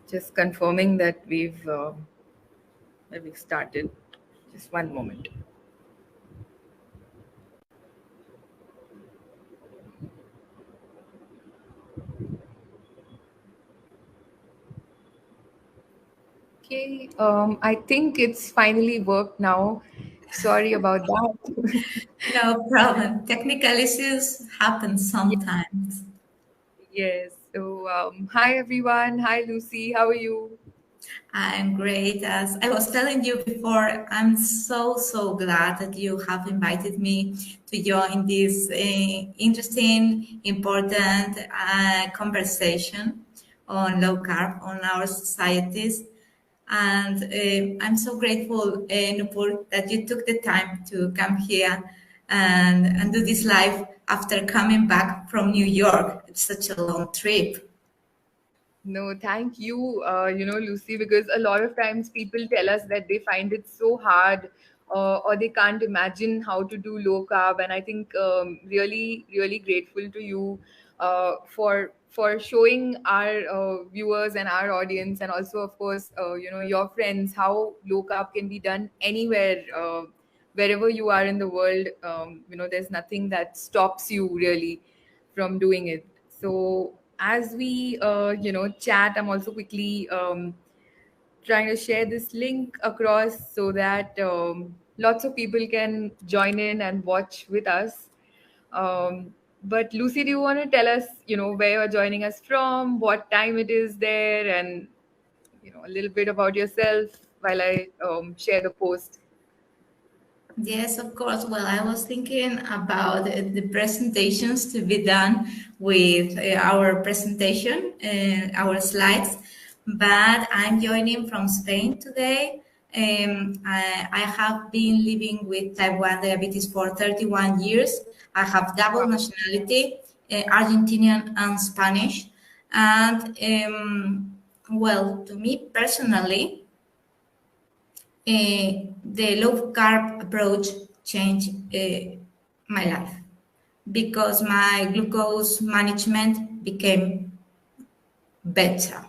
Just confirming that we've started. Just one moment. Okay, I think it's finally worked now. Sorry about that. No problem. Technical issues happen sometimes. Yes. So, hi everyone. Hi Lucy. How are you? I'm great. As I was telling you before, I'm so glad that you have invited me to join this interesting, important conversation on low carb, on our societies. And I'm so grateful, Nupur, that you took the time to come here and do this live after coming back from New York. It's such a long trip. No, thank you, Lucy, because a lot of times people tell us that they find it so hard or they can't imagine how to do low carb. And I think really grateful to you for showing our viewers and our audience, and also, of course, your friends, how low carb can be done anywhere, wherever you are in the world. There's nothing that stops you really from doing it. So as we chat, I'm also quickly trying to share this link across so that lots of people can join in and watch with us. But Lucy, do you want to tell us, where you're joining us from, what time it is there, and a little bit about yourself while I share the post? Yes, of course. Well, I was thinking about the presentations to be done with our presentation, our slides, but I'm joining from Spain today. I have been living with type 1 diabetes for 31 years. I have double Wow. nationality, Argentinian and Spanish. And well, to me personally, the low carb approach changed my life because my glucose management became better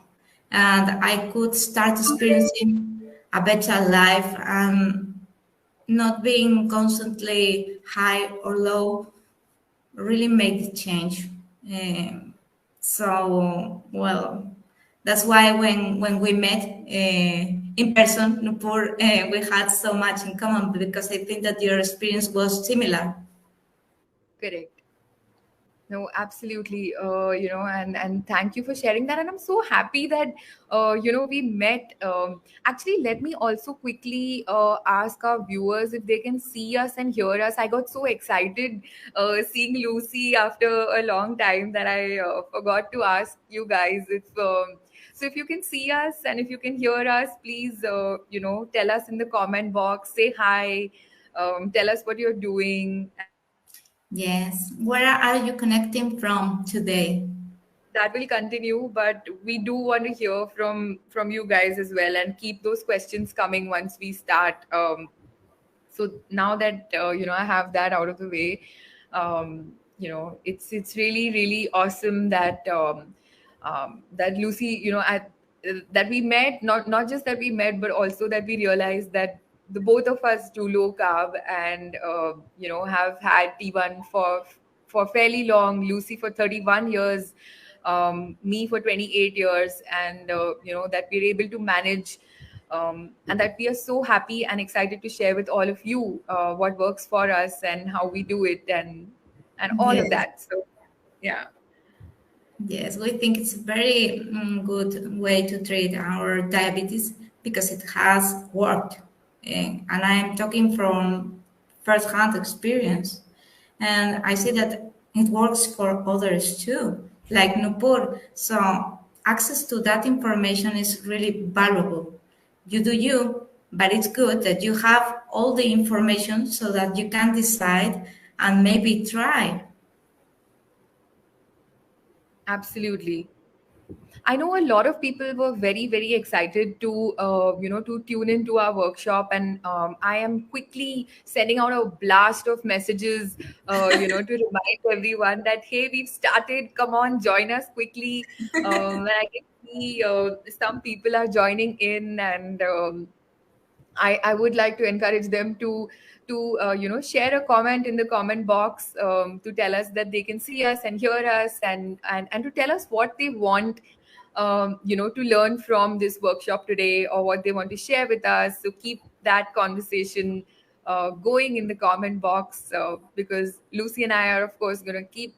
and I could start experiencing a better life and not being constantly high or low really made the change. So, well, that's why when we met in person, Nupur, we had so much in common because I think that your experience was similar. Correct. No, absolutely. And thank you for sharing that. And I'm so happy that we met. Actually, let me also quickly ask our viewers if they can see us and hear us. I got so excited seeing Lucy after a long time that I forgot to ask you guys if. So if you can see us and if you can hear us, please, tell us in the comment box. Say hi. Tell us what you're doing. Yes. Where are you connecting from today? That will continue, but we do want to hear from you guys as well, and keep those questions coming once we start. So now that I have that out of the way, it's really awesome that that Lucy, that we met, not just that we met, but also that we realized that the both of us do low carb and have had T1 for fairly long. Lucy for 31 years, me for 28 years, and that we're able to manage, and that we are so happy and excited to share with all of you what works for us and how we do it, and all of Yes. that. So yeah. Yes, we think it's a very good way to treat our diabetes because it has worked. And I'm talking from first-hand experience. And I see that it works for others too, like Nupur. So access to that information is really valuable. You do you, but it's good that you have all the information so that you can decide and maybe try. Absolutely. I know a lot of people were very excited to to tune into our workshop, and I am quickly sending out a blast of messages, to remind everyone that hey, we've started. Come on, join us quickly. And I can see some people are joining in, and I would like to encourage them to share a comment in the comment box, to tell us that they can see us and hear us, and to tell us what they want, to learn from this workshop today, or what they want to share with us. So keep that conversation going in the comment box, because Lucy and I are, of course, going to keep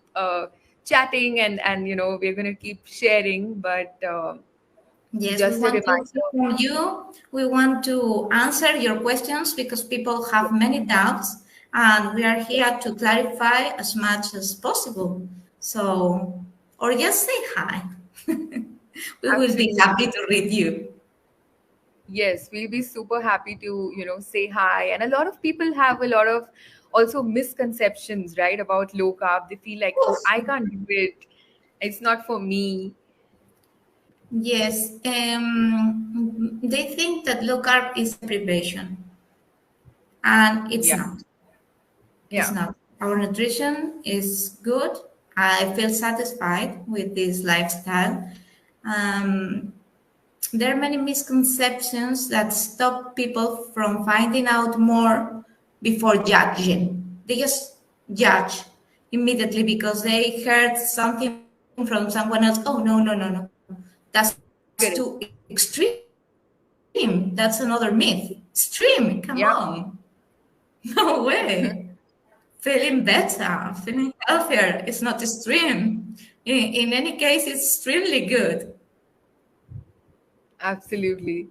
chatting, and we're going to keep sharing. But Yes, we just a want to hear reminder. from you. We want to answer your questions because people have many doubts, and we are here to clarify as much as possible. So, or just say hi. We will be happy Absolutely. to read you. Yes, we'll be super happy to say hi. And a lot of people have a lot of also misconceptions, right, about low carb. They feel like, oh, I can't do it. It's not for me. Yes, they think that low carb is deprivation, and it's Yeah. not. It's Yeah. not. Our nutrition is good. I feel satisfied with this lifestyle. Um, there are many misconceptions that stop people from finding out more before judging. They just judge immediately because they heard something from someone else. Oh, no, no, no, no. That's too extreme. That's another myth. Extreme, come on. No Yeah. way. Feeling better, feeling healthier. It's not extreme. In any case, it's extremely good. Absolutely.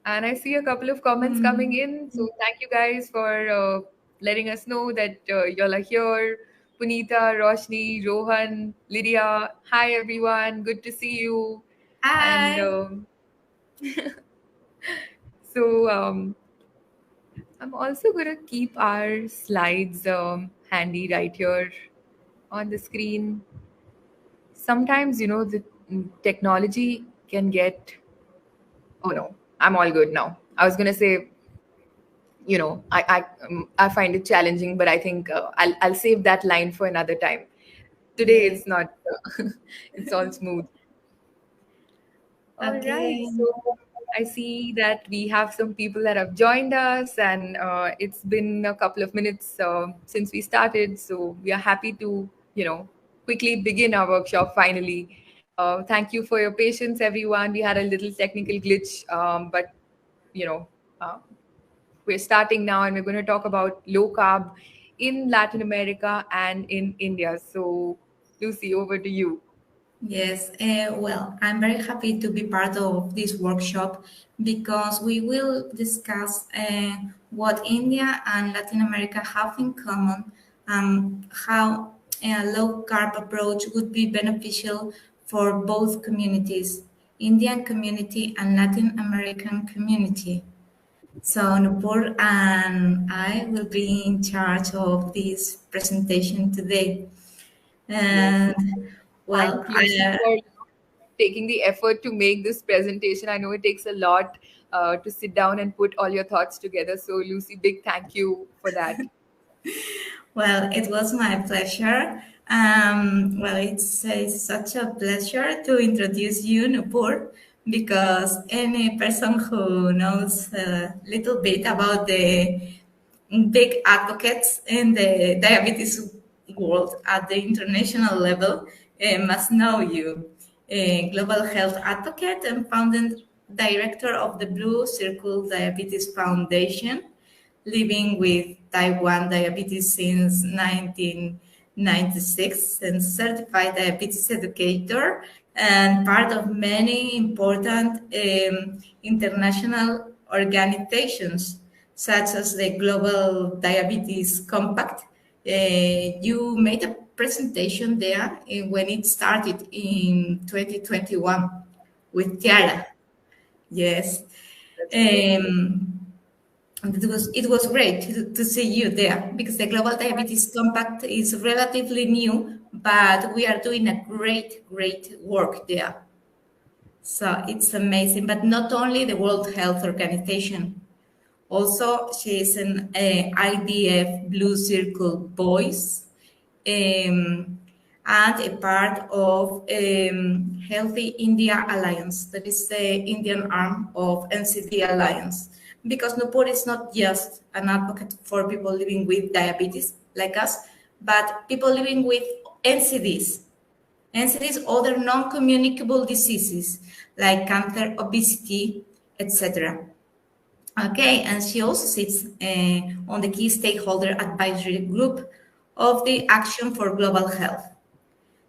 And I see a couple of comments coming in. So thank you guys for letting us know that y'all are here. Punita, Roshni, Rohan, Lydia. Hi, everyone. Good to see you. And Hi. so I'm also going to keep our slides handy right here on the screen. Sometimes, the technology can get. Oh no, I'm all good now. I was going to say, I find it challenging, but I think I'll save that line for another time. Today Yes. it's not. It's all smooth. All right. Okay. So I see that we have some people that have joined us, and it's been a couple of minutes since we started. So we are happy to, quickly begin our workshop finally. Thank you for your patience, everyone. We had a little technical glitch, but, you know, uh, we're starting now, and we're going to talk about low carb in Latin America and in India. So, Lucy, over to you. Yes, well, I'm very happy to be part of this workshop because we will discuss what India and Latin America have in common and how a low carb approach would be beneficial for both communities, Indian community and Latin American community. So Nupur and I will be in charge of this presentation today. Yes. And well, Thanks, Lucy, for taking the effort to make this presentation. I know it takes a lot to sit down and put all your thoughts together. So, Lucy, big thank you for that. well, it was my pleasure. Well, it's such a pleasure to introduce you, Nupur, because any person who knows a little bit about the big advocates in the diabetes world at the international level must know you. A global health advocate and founding director of the Blue Circle Diabetes Foundation, living with type 1 diabetes since 1996, and certified diabetes educator, and part of many important international organizations such as the Global Diabetes Compact. You made a presentation there when it started in 2021 with Yes, Tiara. Yes. that's true. Um, and it was great to see you there because the Global Diabetes Compact is relatively new, but we are doing a great work there. So it's amazing. But not only the World Health Organization, also she is an IDF Blue Circle voice, um, and a part of Healthy India Alliance, that is the Indian arm of NCD Alliance. Because Nupur is not just an advocate for people living with diabetes like us, but people living with NCDs. NCDs, other non-communicable diseases like cancer, obesity, etc. Okay, and she also sits on the key stakeholder advisory group of the Action for Global Health.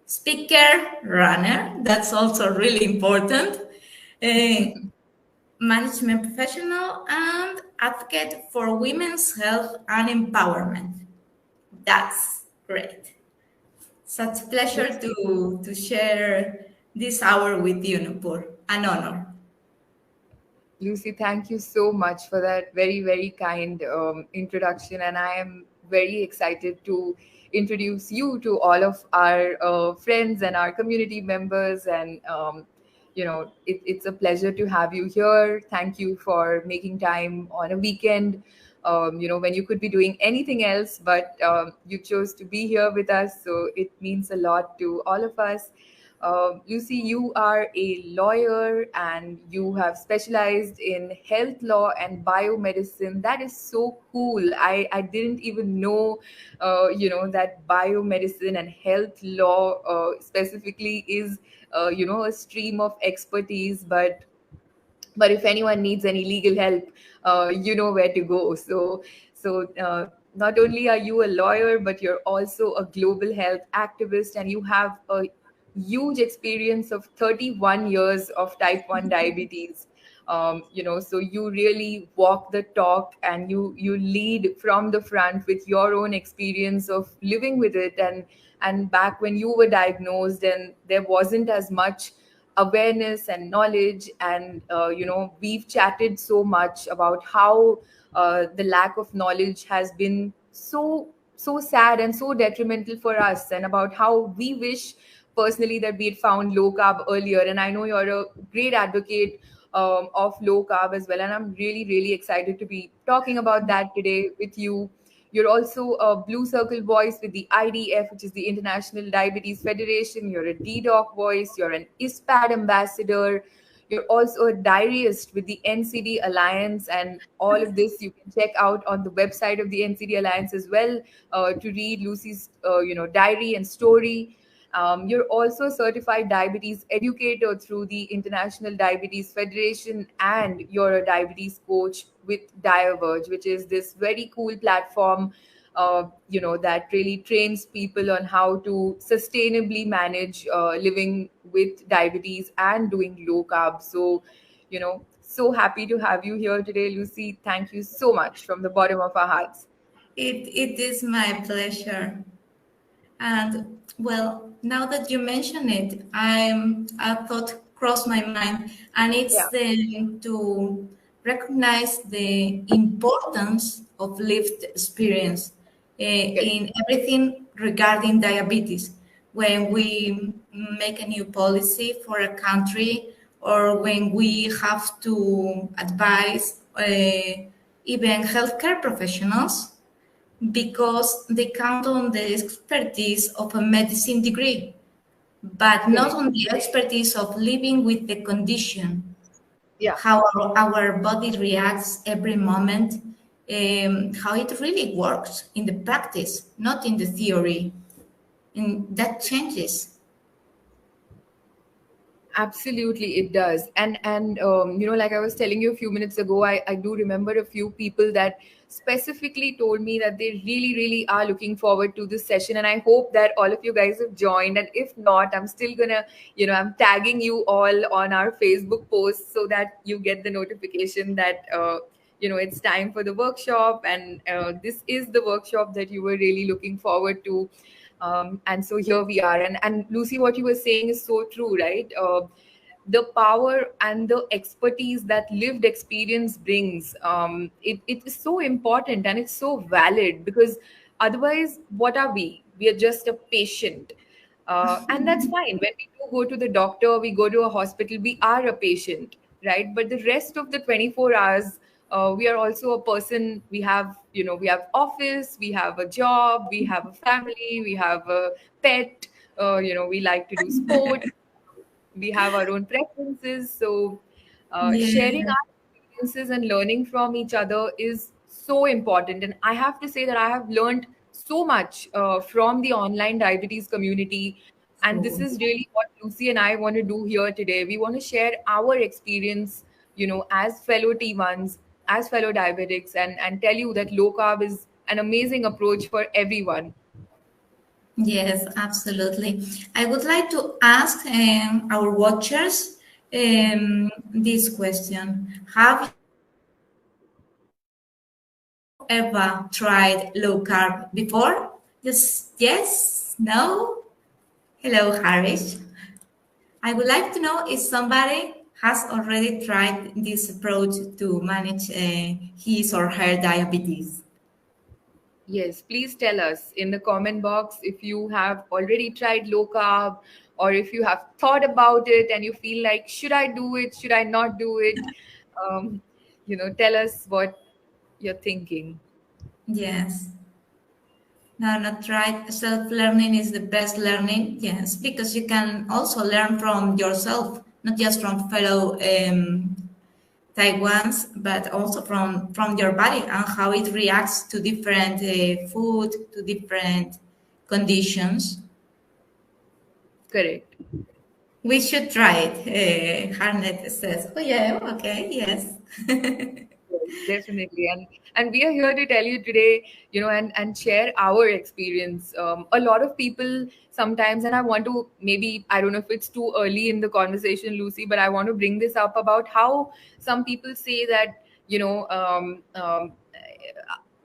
Speaker, runner, that's also really important, management professional, and advocate for women's health and empowerment. That's great. Such pleasure to share this hour with you, Nupur. An honor. Lucy, thank you so much for that very, very kind introduction. And I am very excited to introduce you to all of our friends and our community members. And, it's a pleasure to have you here. Thank you for making time on a weekend, when you could be doing anything else, but you chose to be here with us. So it means a lot to all of us. Lucy, you are a lawyer and you have specialized in health law and biomedicine. That is so cool. I didn't even know, that biomedicine and health law specifically is, a stream of expertise. But if anyone needs any legal help, you know where to go. So not only are you a lawyer, but you're also a global health activist, and you have a huge experience of 31 years of type 1 diabetes. So you really walk the talk, and you lead from the front with your own experience of living with it. And back when you were diagnosed and there wasn't as much awareness and knowledge, and we've chatted so much about how the lack of knowledge has been so sad and so detrimental for us, and about how we wish personally that we had found low carb earlier. And I know you're a great advocate of low carb as well, and I'm really, really excited to be talking about that today with you. You're also a Blue Circle voice with the IDF, which is the International Diabetes Federation. You're a DDoc voice. You're an ISPAD ambassador. You're also a diarist with the NCD Alliance. And all of this you can check out on the website of the NCD Alliance as well, to read Lucy's diary and story. You're also a certified diabetes educator through the International Diabetes Federation, and you're a diabetes coach with Diverge, which is this very cool platform, that really trains people on how to sustainably manage living with diabetes and doing low carb. So happy to have you here today, Lucy. Thank you so much from the bottom of our hearts. It is my pleasure. And well, now that you mention it, a thought crossed my mind, and it's to recognize the importance of lived experience in everything regarding diabetes. When we make a new policy for a country, or when we have to advise even healthcare professionals, because they count on the expertise of a medicine degree, but not on the expertise of living with the condition, how our body reacts every moment, how it really works in the practice, not in the theory. And that changes. Absolutely, it does. And like I was telling you a few minutes ago, I do remember a few people that specifically told me that they really, really are looking forward to this session. And I hope that all of you guys have joined. And if not, I'm still gonna, I'm tagging you all on our Facebook posts so that you get the notification that it's time for the workshop. And this is the workshop that you were really looking forward to. And so here we are. And Lucy, what you were saying is so true, right? The power and the expertise that lived experience brings, it is so important, and it's so valid, because otherwise, what are we? We are just a patient. And that's fine. When we do go to the doctor, we go to a hospital, we are a patient, right? But the rest of the 24 hours, we are also a person. We have office, we have a job, we have a family, we have a pet, We like to do sports, we have our own preferences. So, sharing Yeah, our experiences and learning from each other is so important. And I have to say that I have learned so much from the online diabetes community. And this cool. is really what Lucy and I want to do here today. We want to share our experience, as fellow T1s, as fellow diabetics, and tell you that low carb is an amazing approach for everyone. Yes, absolutely. I would like to ask our watchers this question. Have ever tried low carb before? Just yes, no? Hello, Harish. I would like to know if somebody has already tried this approach to manage his or her diabetes. Yes, please tell us in the comment box if you have already tried low carb, or if you have thought about it and you feel like, should I do it? Should I not do it? Um, tell us what you're thinking. Yes. No, not right. Self learning is the best learning. Yes, because you can also learn from yourself, not just from fellow Taiwan's, but also from your body and how it reacts to different food, to different conditions. Correct. We should try it. Harnet says, "Oh yeah, okay, yes." Yes, definitely. And we are here to tell you today, and share our experience. A lot of people sometimes, and I want to, maybe, I don't know if it's too early in the conversation, Lucy, but I want to bring this up about how some people say that,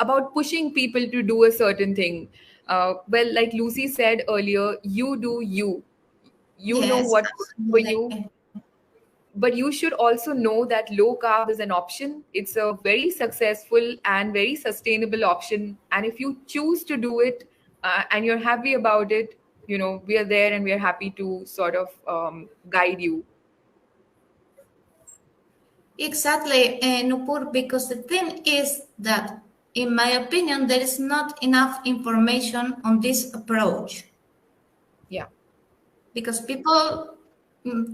about pushing people to do a certain thing. Well, like Lucy said earlier, you do you. You know Yes, what works for you, absolutely. but you should also know that low carb is an option. It's a very successful and very sustainable option. And if you choose to do it, and you're happy about it, we are there and we are happy to sort of guide you. Exactly, Nupur, because the thing is that, in my opinion, there is not enough information on this approach. Yeah, Because people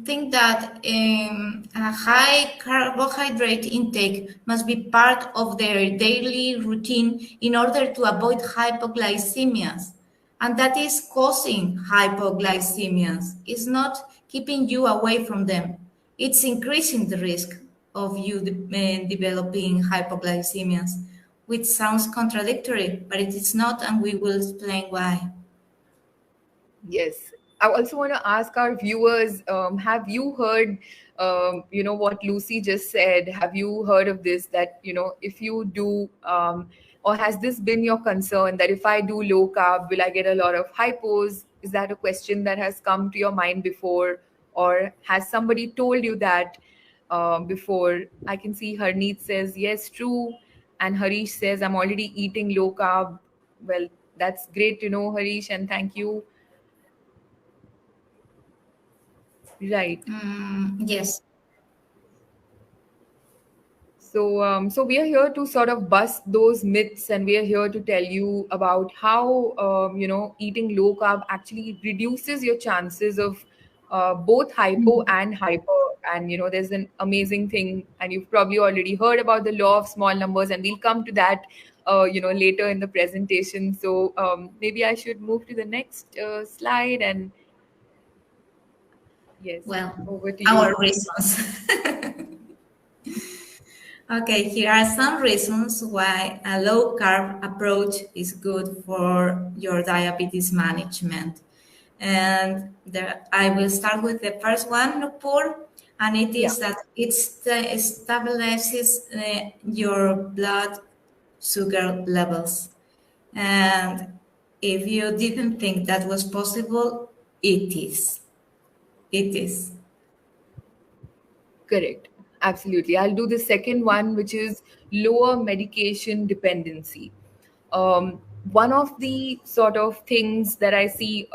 think that a high carbohydrate intake must be part of their daily routine in order to avoid hypoglycemias. And that is causing hypoglycemias. It's not keeping you away from them. It's increasing the risk of you developing hypoglycemias, which sounds contradictory, but it is not, and we will explain why. yes. I also want to ask our viewers, have you heard, what Lucy just said? Have you heard of this? That, if you do, or has this been your concern that if I do low carb, will I get a lot of hypos? Is that a question that has come to your mind before? Or has somebody told you that before? I can see Harneet says, yes, true. And Harish says, I'm already eating low carb. Well, that's great to know, Harish, and thank you. Right. Yes. So we are here to sort of bust those myths, and we are here to tell you about how eating low carb actually reduces your chances of both hypo and hyper. And there's an amazing thing, and you've probably already heard about the law of small numbers, and we'll come to that, later in the presentation. So maybe I should move to the next slide, and yes, Well, over to you, our Lucy. reasons. Okay, here are some reasons why a low carb approach is good for your diabetes management. And I will start with the first one, Nupur, and it Yeah. is that it stabilizes your blood sugar levels. And if you didn't think that was possible, it is. It is. Correct. Absolutely. I'll do the second one, which is lower medication dependency. One of the sort of things that I see,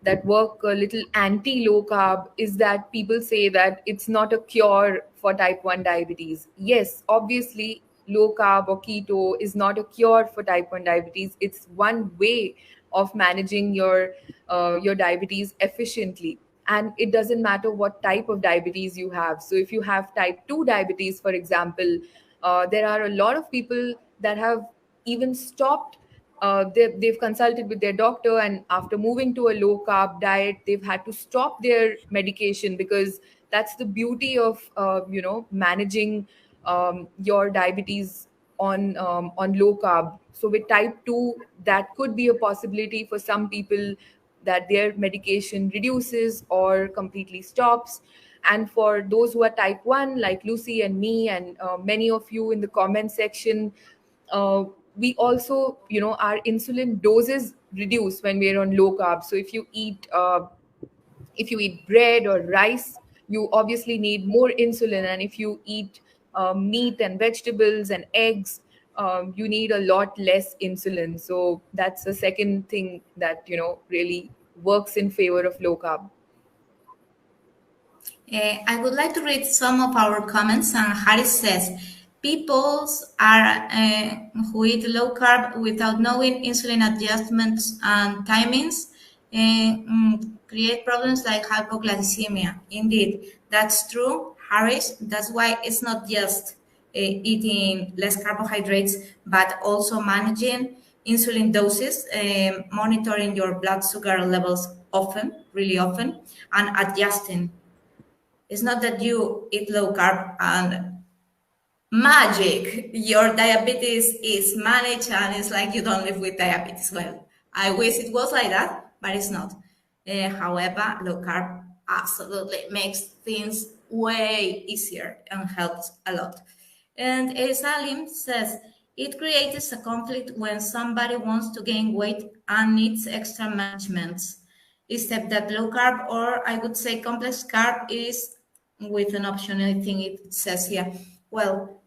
that work a little anti low carb is that people say that it's not a cure for type 1 diabetes. Yes, obviously, low carb or keto is not a cure for type 1 diabetes. It's one way of managing your diabetes efficiently. And it doesn't matter what type of diabetes you have. So if you have type 2 diabetes, for example, there are a lot of people that have even stopped. They've consulted with their doctor, and after moving to a low carb diet, they've had to stop their medication, because that's the beauty of managing your diabetes on low carb. So with type 2, that could be a possibility for some people, that their medication reduces or completely stops. And for those who are type 1, like Lucy and me, and many of you in the comment section, uh, we also, our insulin doses reduce when we're on low carb. So if you eat bread or rice, you obviously need more insulin. And if you eat meat and vegetables and eggs, you need a lot less insulin. So that's the second thing that really works in favor of low carb. I would like to read some of our comments. And Harris says, people are who eat low carb without knowing insulin adjustments and timings create problems like hypoglycemia. Indeed, that's true, Harris. That's why it's not just eating less carbohydrates, but also managing insulin doses, monitoring your blood sugar levels often, really often, and adjusting. It's not that you eat low carb and magic, your diabetes is managed and it's like you don't live with diabetes. Well, I wish it was like that, but it's not. However, low carb absolutely makes things way easier and helps a lot. And Salim says, it creates a conflict when somebody wants to gain weight and needs extra management. Except that low carb, or I would say complex carb, is with an option. I think it says here. Well,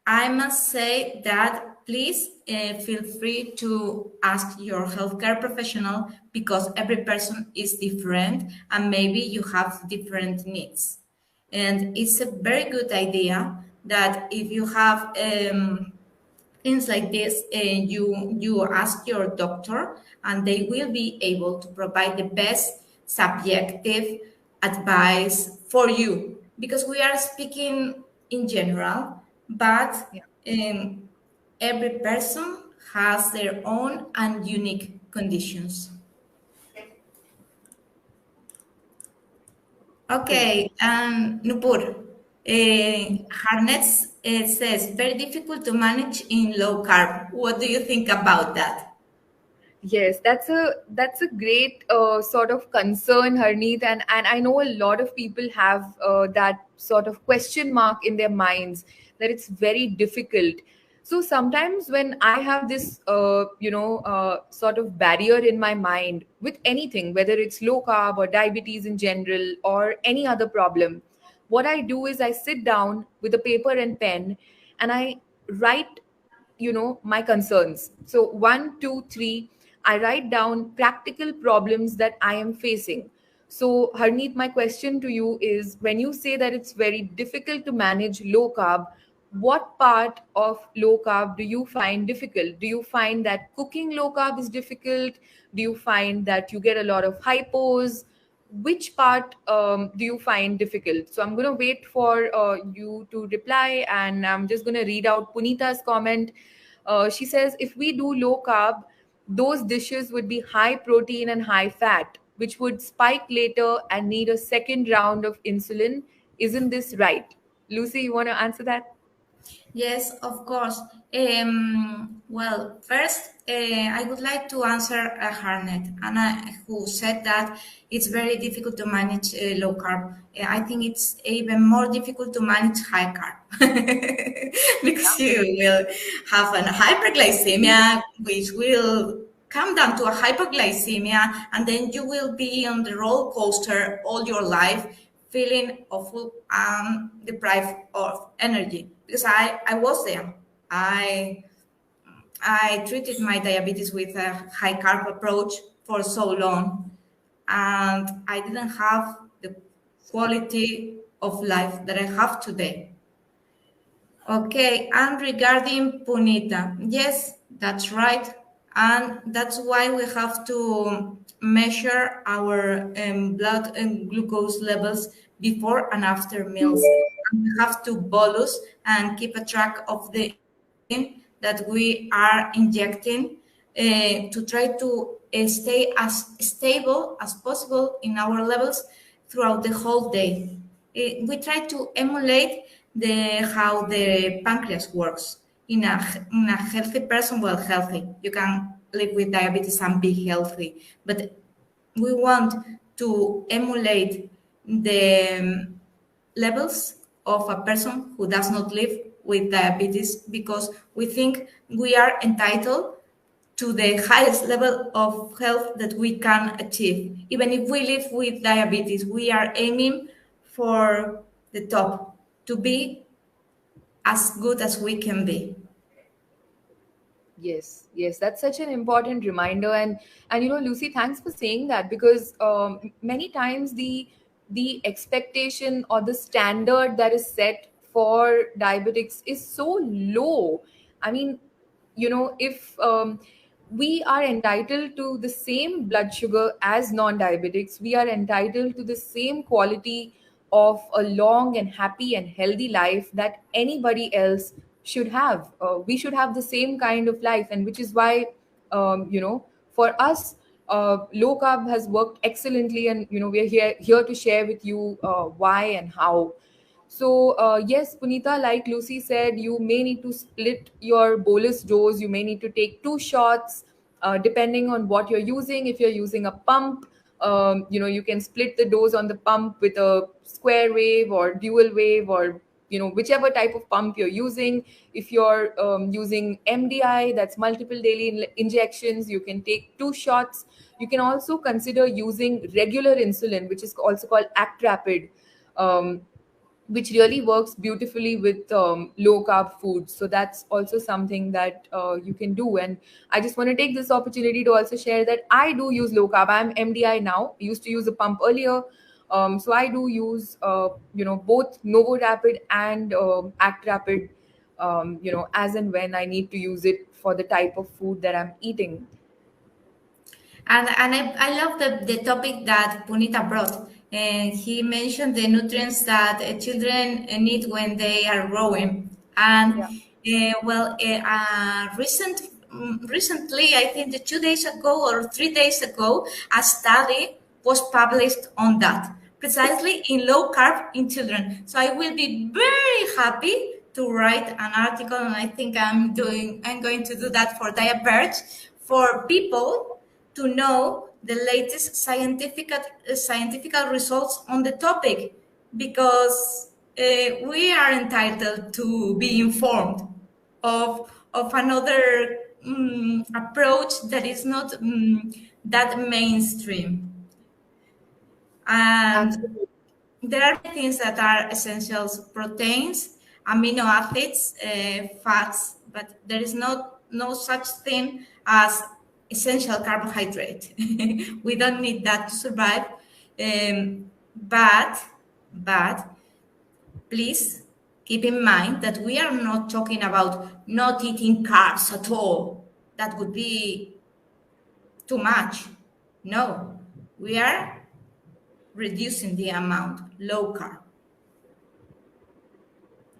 I must say that please feel free to ask your healthcare professional, because every person is different and maybe you have different needs. And it's a very good idea that if you have things like this, you ask your doctor, and they will be able to provide the best subjective advice for you, because we are speaking in general, but Yeah. um, every person has their own and unique conditions. Correct. Okay, Nupur, Harnett says very difficult to manage in low carb. What do you think about that? Yes, that's a great sort of concern, Harneet, and I know a lot of people have that sort of question mark in their minds, that it's very difficult. So sometimes when I have this sort of barrier in my mind with anything, whether it's low carb or diabetes in general or any other problem, what I do is I sit down with a paper and pen, and I write my concerns. So 1 2 3, I write down practical problems that I am facing. So Harneet, my question to you is, when you say that it's very difficult to manage low carb, what part of low carb do you find difficult? Do you find that cooking low carb is difficult? Do you find that you get a lot of hypos? Which part do you find difficult? So I'm going to wait for you to reply, and I'm just going to read out Punita's comment. She says, if we do low carb, those dishes would be high protein and high fat, which would spike later and need a second round of insulin. Isn't this right? Lucy, you want to answer that? Yes, of course. Well, first, I would like to answer Harnet, Anna, who said that it's very difficult to manage low carb. I think it's even more difficult to manage high carb because you will have an hyperglycemia, which will come down to a hypoglycemia, and then you will be on the roller coaster all your life, feeling awful and deprived of energy. Because I was there. I treated my diabetes with a high carb approach for so long, and I didn't have the quality of life that I have today. Okay, and regarding Punita, yes, that's right. And that's why we have to measure our blood and glucose levels before and after meals. And we have to bolus and keep a track of the insulin that we are injecting to try to stay as stable as possible in our levels throughout the whole day. We try to emulate how the pancreas works in a healthy person. Well, healthy, you can live with diabetes and be healthy, but we want to emulate the levels of a person who does not live with diabetes, because we think we are entitled to the highest level of health that we can achieve. Even if we live with diabetes, we are aiming for the top, to be as good as we can be. Yes, yes, that's such an important reminder, and Lucy, thanks for saying that, because many times the expectation or the standard that is set for diabetics is so low. I mean, if we are entitled to the same blood sugar as non-diabetics, we are entitled to the same quality of a long and happy and healthy life that anybody else should have. We should have the same kind of life, and which is why, for us, low carb has worked excellently, and we're here to share with you why and how. So, yes, Punita, like Lucy said, you may need to split your bolus dose. You may need to take two shots, depending on what you're using. If you're using a pump, you can split the dose on the pump with a square wave or dual wave, or whichever type of pump you're using. If you're using MDI, that's multiple daily injections, you can take two shots. You can also consider using regular insulin, which is also called Act Rapid. Um, which really works beautifully with low carb foods. So that's also something that you can do. And I just want to take this opportunity to also share that I do use low carb. I'm MDI now. I used to use a pump earlier. So I do use, both Novo Rapid and Act Rapid, as and when I need to use it for the type of food that I'm eating. And I love the topic that Punita brought. And he mentioned the nutrients that children need when they are growing. And Yeah. recently, I think 2 days ago or 3 days ago, a study was published on that, precisely in low carb in children. So I will be very happy to write an article, and I think I'm going to do that for diabetes, for people to know the latest scientific results on the topic, because we are entitled to be informed of another approach that is not that mainstream. And Absolutely. there are many things that are essentials: proteins, amino acids, fats, but there is no such thing as essential carbohydrate. We don't need that to survive. But please keep in mind that we are not talking about not eating carbs at all. That would be too much. No, we are reducing the amount, low carb,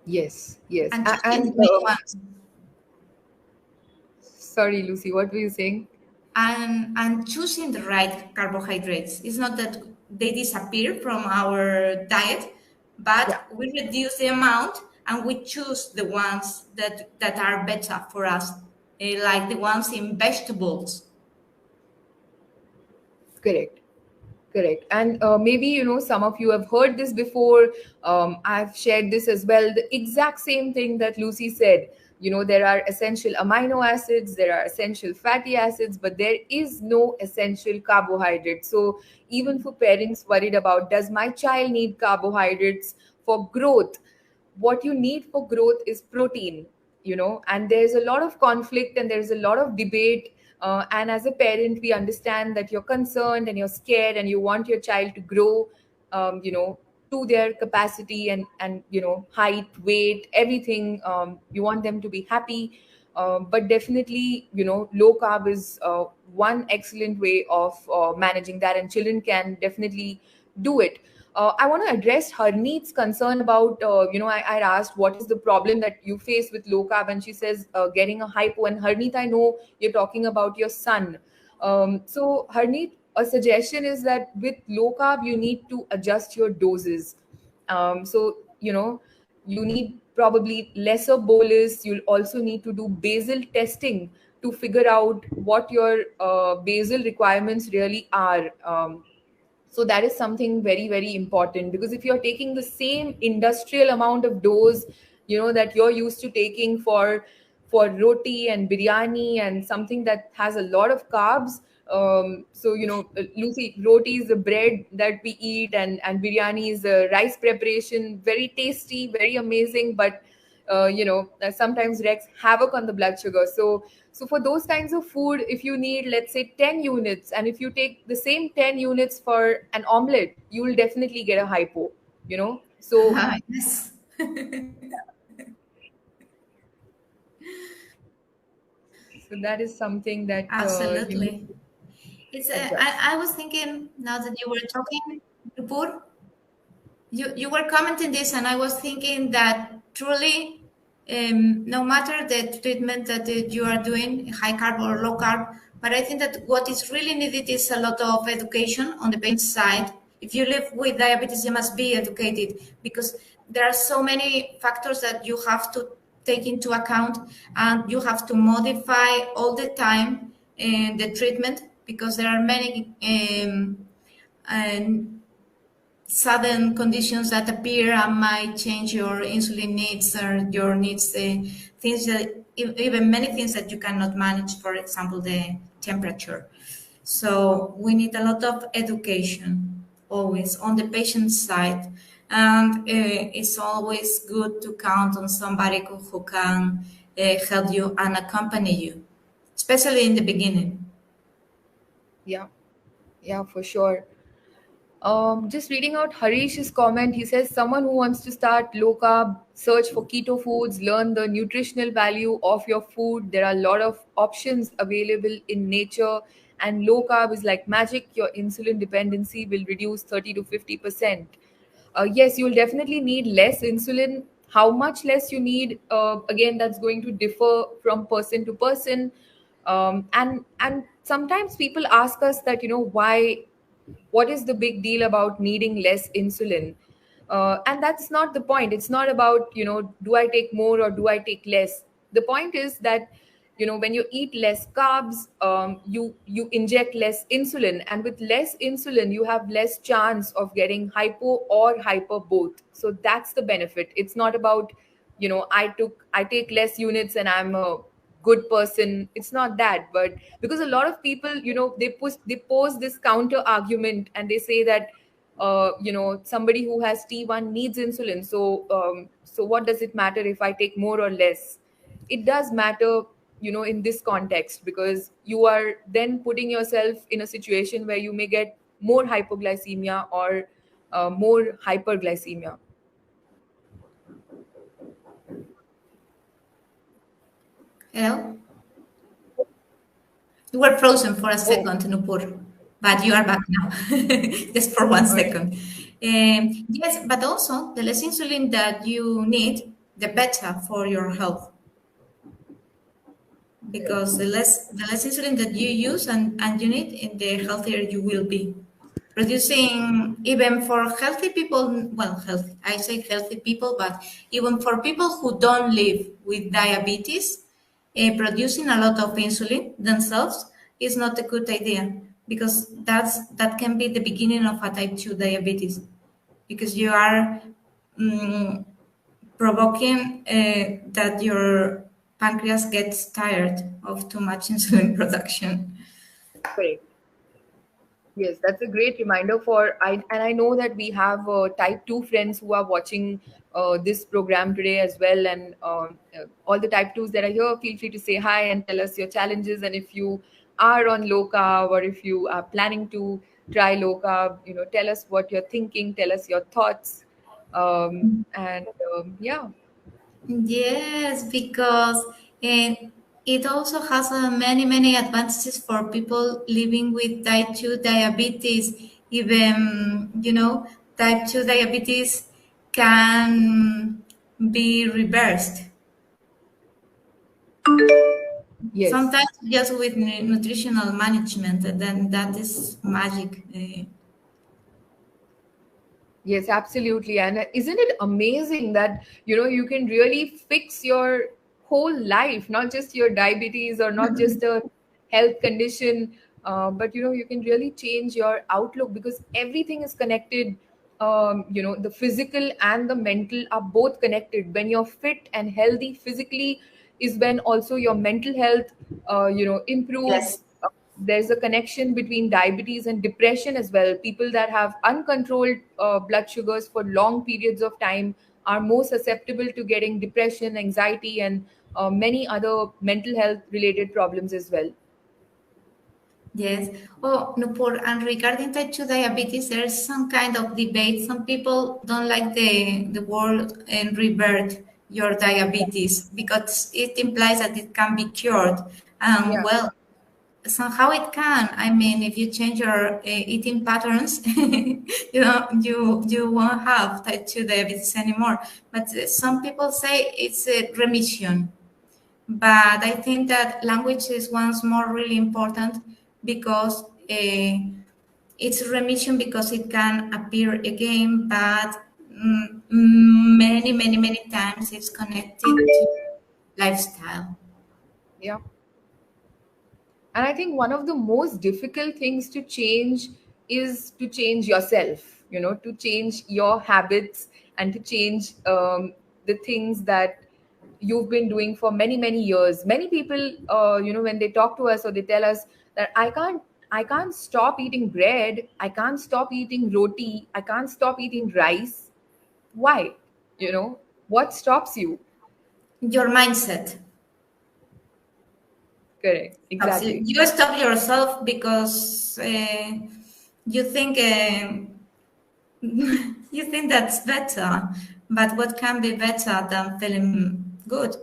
Yes, yes. and choosing And the right ones, sorry, Lucy, what were you saying? and choosing the right carbohydrates. It's not that they disappear from our diet, Yeah. but we reduce the amount and we choose the ones that are better for us, like the ones in vegetables. Correct. Correct. And maybe, some of you have heard this before. I've shared this as well. The exact same thing that Lucy said. There are essential amino acids, there are essential fatty acids, but there is no essential carbohydrate. So even for parents worried about, does my child need carbohydrates for growth? What you need for growth is protein, and there's a lot of conflict and there's a lot of debate. And as a parent, we understand that you're concerned and you're scared and you want your child to grow, to their capacity and height, weight, everything. You want them to be happy. But definitely, low carb is one excellent way of managing that, and children can definitely do it. I want to address Harneet's concern about, I asked what is the problem that you face with low carb, and she says getting a hypo. And Harneet, I know you're talking about your son. So, Harneet, a suggestion is that with low carb, you need to adjust your doses. So, you need probably lesser bolus. You'll also need to do basal testing to figure out what your basal requirements really are. So that is something very, very important, because if you're taking the same industrial amount of dose, that you're used to taking for roti and biryani and something that has a lot of carbs. So, Lucy, roti is the bread that we eat, and biryani is a rice preparation, very tasty, very amazing, but sometimes wreaks havoc on the blood sugar. So for those kinds of food, if you need, let's say, 10 units, and if you take the same 10 units for an omelette, you will definitely get a hypo. So Yes. so that is something that you need Absolutely. to It's adjust. I was thinking now that you were talking, Nupur, you were commenting this, and I was thinking that truly, no matter the treatment that you are doing, high carb or low carb, but I think that what is really needed is a lot of education on the patient side. If you live with diabetes, you must be educated, because there are so many factors that you have to take into account, and you have to modify all the time the treatment, because there are many and sudden conditions that appear and might change your insulin needs or your needs, things that even many things that you cannot manage, for example the temperature. So we need a lot of education always on the patient side, and it's always good to count on somebody who can help you and accompany you, especially in the beginning. Yeah, yeah, for sure. Just reading out Harish's comment, he says someone who wants to start low carb, search for keto foods, learn the nutritional value of your food. There are a lot of options available in nature, and low carb is like magic. Your insulin dependency will reduce 30 to 50%. Yes, you'll definitely need less insulin. How much less you need, again, that's going to differ from person to person. And sometimes people ask us that, why, what is the big deal about needing less insulin? And that's not the point. It's not about, do I take more or do I take less? The point is that, when you eat less carbs, you inject less insulin, and with less insulin you have less chance of getting hypo or hyper both. So that's the benefit. It's not about, I take less units and I'm a good person. It's not that. But because a lot of people, they pose this counter argument, and they say that, somebody who has T1 needs insulin, so what does it matter if I take more or less? It does matter, in this context, because you are then putting yourself in a situation where you may get more hypoglycemia or more hyperglycemia. Hello? You were frozen for a Oh, second, Nupur, but you are back now, just for one all right. second. Yes, but also the less insulin that you need, the better for your health, Correct. because the less insulin that you use and you need, the healthier you will be. Producing, even for healthy people, well, healthy, I say healthy people, but even for people who don't live with diabetes, producing a lot of insulin themselves is not a good idea, because that can be the beginning of a type 2 diabetes, because you are mm, provoking that your pancreas gets tired of too much insulin production. Correct. Yes, that's a great reminder for I, and I know that we have type 2 friends who are watching this program today as well. And all the type 2s that are here, feel free to say hi and tell us your challenges. And if you are on low carb, or if you are planning to try low carb, tell us what you're thinking, tell us your thoughts. And yeah. Yes, because It also has many advantages for people living with type 2 diabetes. Even, type 2 diabetes can be reversed. Yes. Sometimes just with nutritional management, and then that is magic. Yes, absolutely. And isn't it amazing that, you can really fix your whole life, not just your diabetes or not just a health condition, but, you can really change your outlook because everything is connected. The physical and the mental are both connected. When you're fit and healthy physically is when also your mental health, Yes. improves. There's a connection between diabetes and depression as well. People that have uncontrolled blood sugars for long periods of time are more susceptible to getting depression, anxiety, and many other mental health related problems as well. Yes. Oh, Nupur, and regarding type 2 diabetes, there's some kind of debate. Some people don't like the word and revert your diabetes because it implies that it can be cured. Yeah. Well, somehow it can. I mean, if you change your eating patterns, you won't have type 2 diabetes anymore. But some people say it's a remission. But I think that language is once more really important because it's remission because it can appear again, but many times it's connected to lifestyle. Yeah. And I think one of the most difficult things to change is to change yourself, to change your habits and to change the things that you've been doing for many, many years. Many people, when they talk to us or they tell us that I can't stop eating bread, I can't stop eating roti, I can't stop eating rice. Why? What stops you? Your mindset. Correct. Stops you. Exactly. You stop yourself because you think you think that's better. But what can be better than feeling good?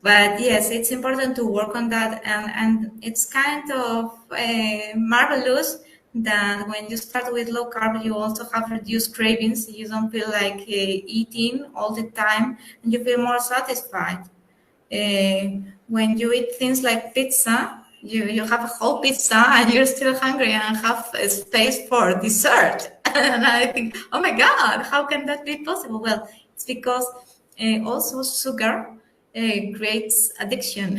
But yes, it's important to work on that, and it's kind of marvelous that when you start with low carb, you also have reduced cravings. You don't feel like eating all the time, and you feel more satisfied. When you eat things like pizza, you have a whole pizza and you're still hungry and have a space for dessert. And I think, oh my God, how can that be possible? Well, it's because also sugar creates addiction.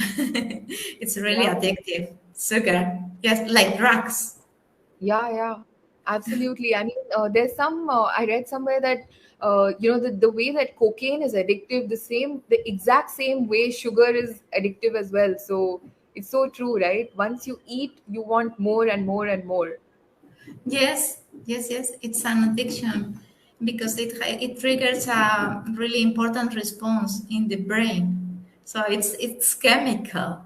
It's really Yeah. addictive. Sugar, yes, like drugs. Yeah, yeah, absolutely. I mean, there's some, I read somewhere that, the way that cocaine is addictive, the exact same way sugar is addictive as well. So it's so true, right? Once you eat, you want more and more and more. Yes. It's an addiction because it triggers a really important response in the brain. So it's chemical,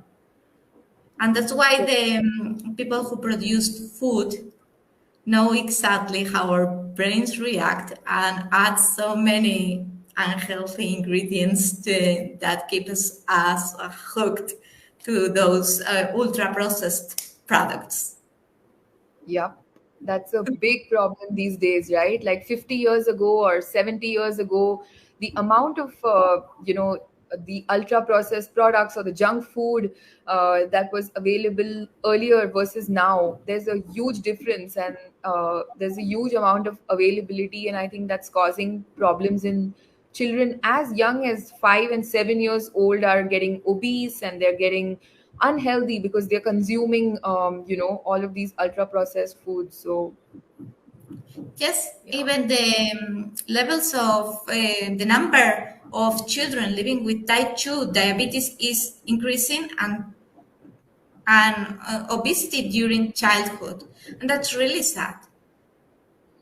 and that's why the people who produce food know exactly how our brains react and add so many unhealthy ingredients that keep us hooked to those ultra processed products. Yep. That's a big problem these days, right? Like 50 years ago or 70 years ago, the amount of, the ultra processed products or the junk food that was available earlier versus now, there's a huge difference and there's a huge amount of availability. And I think that's causing problems in children as young as 5 and 7 years old are getting obese and they're getting unhealthy because they're consuming all of these ultra processed foods. So Yes, yeah. even the levels of the number of children living with type 2 diabetes is increasing, and obesity during childhood. And that's really sad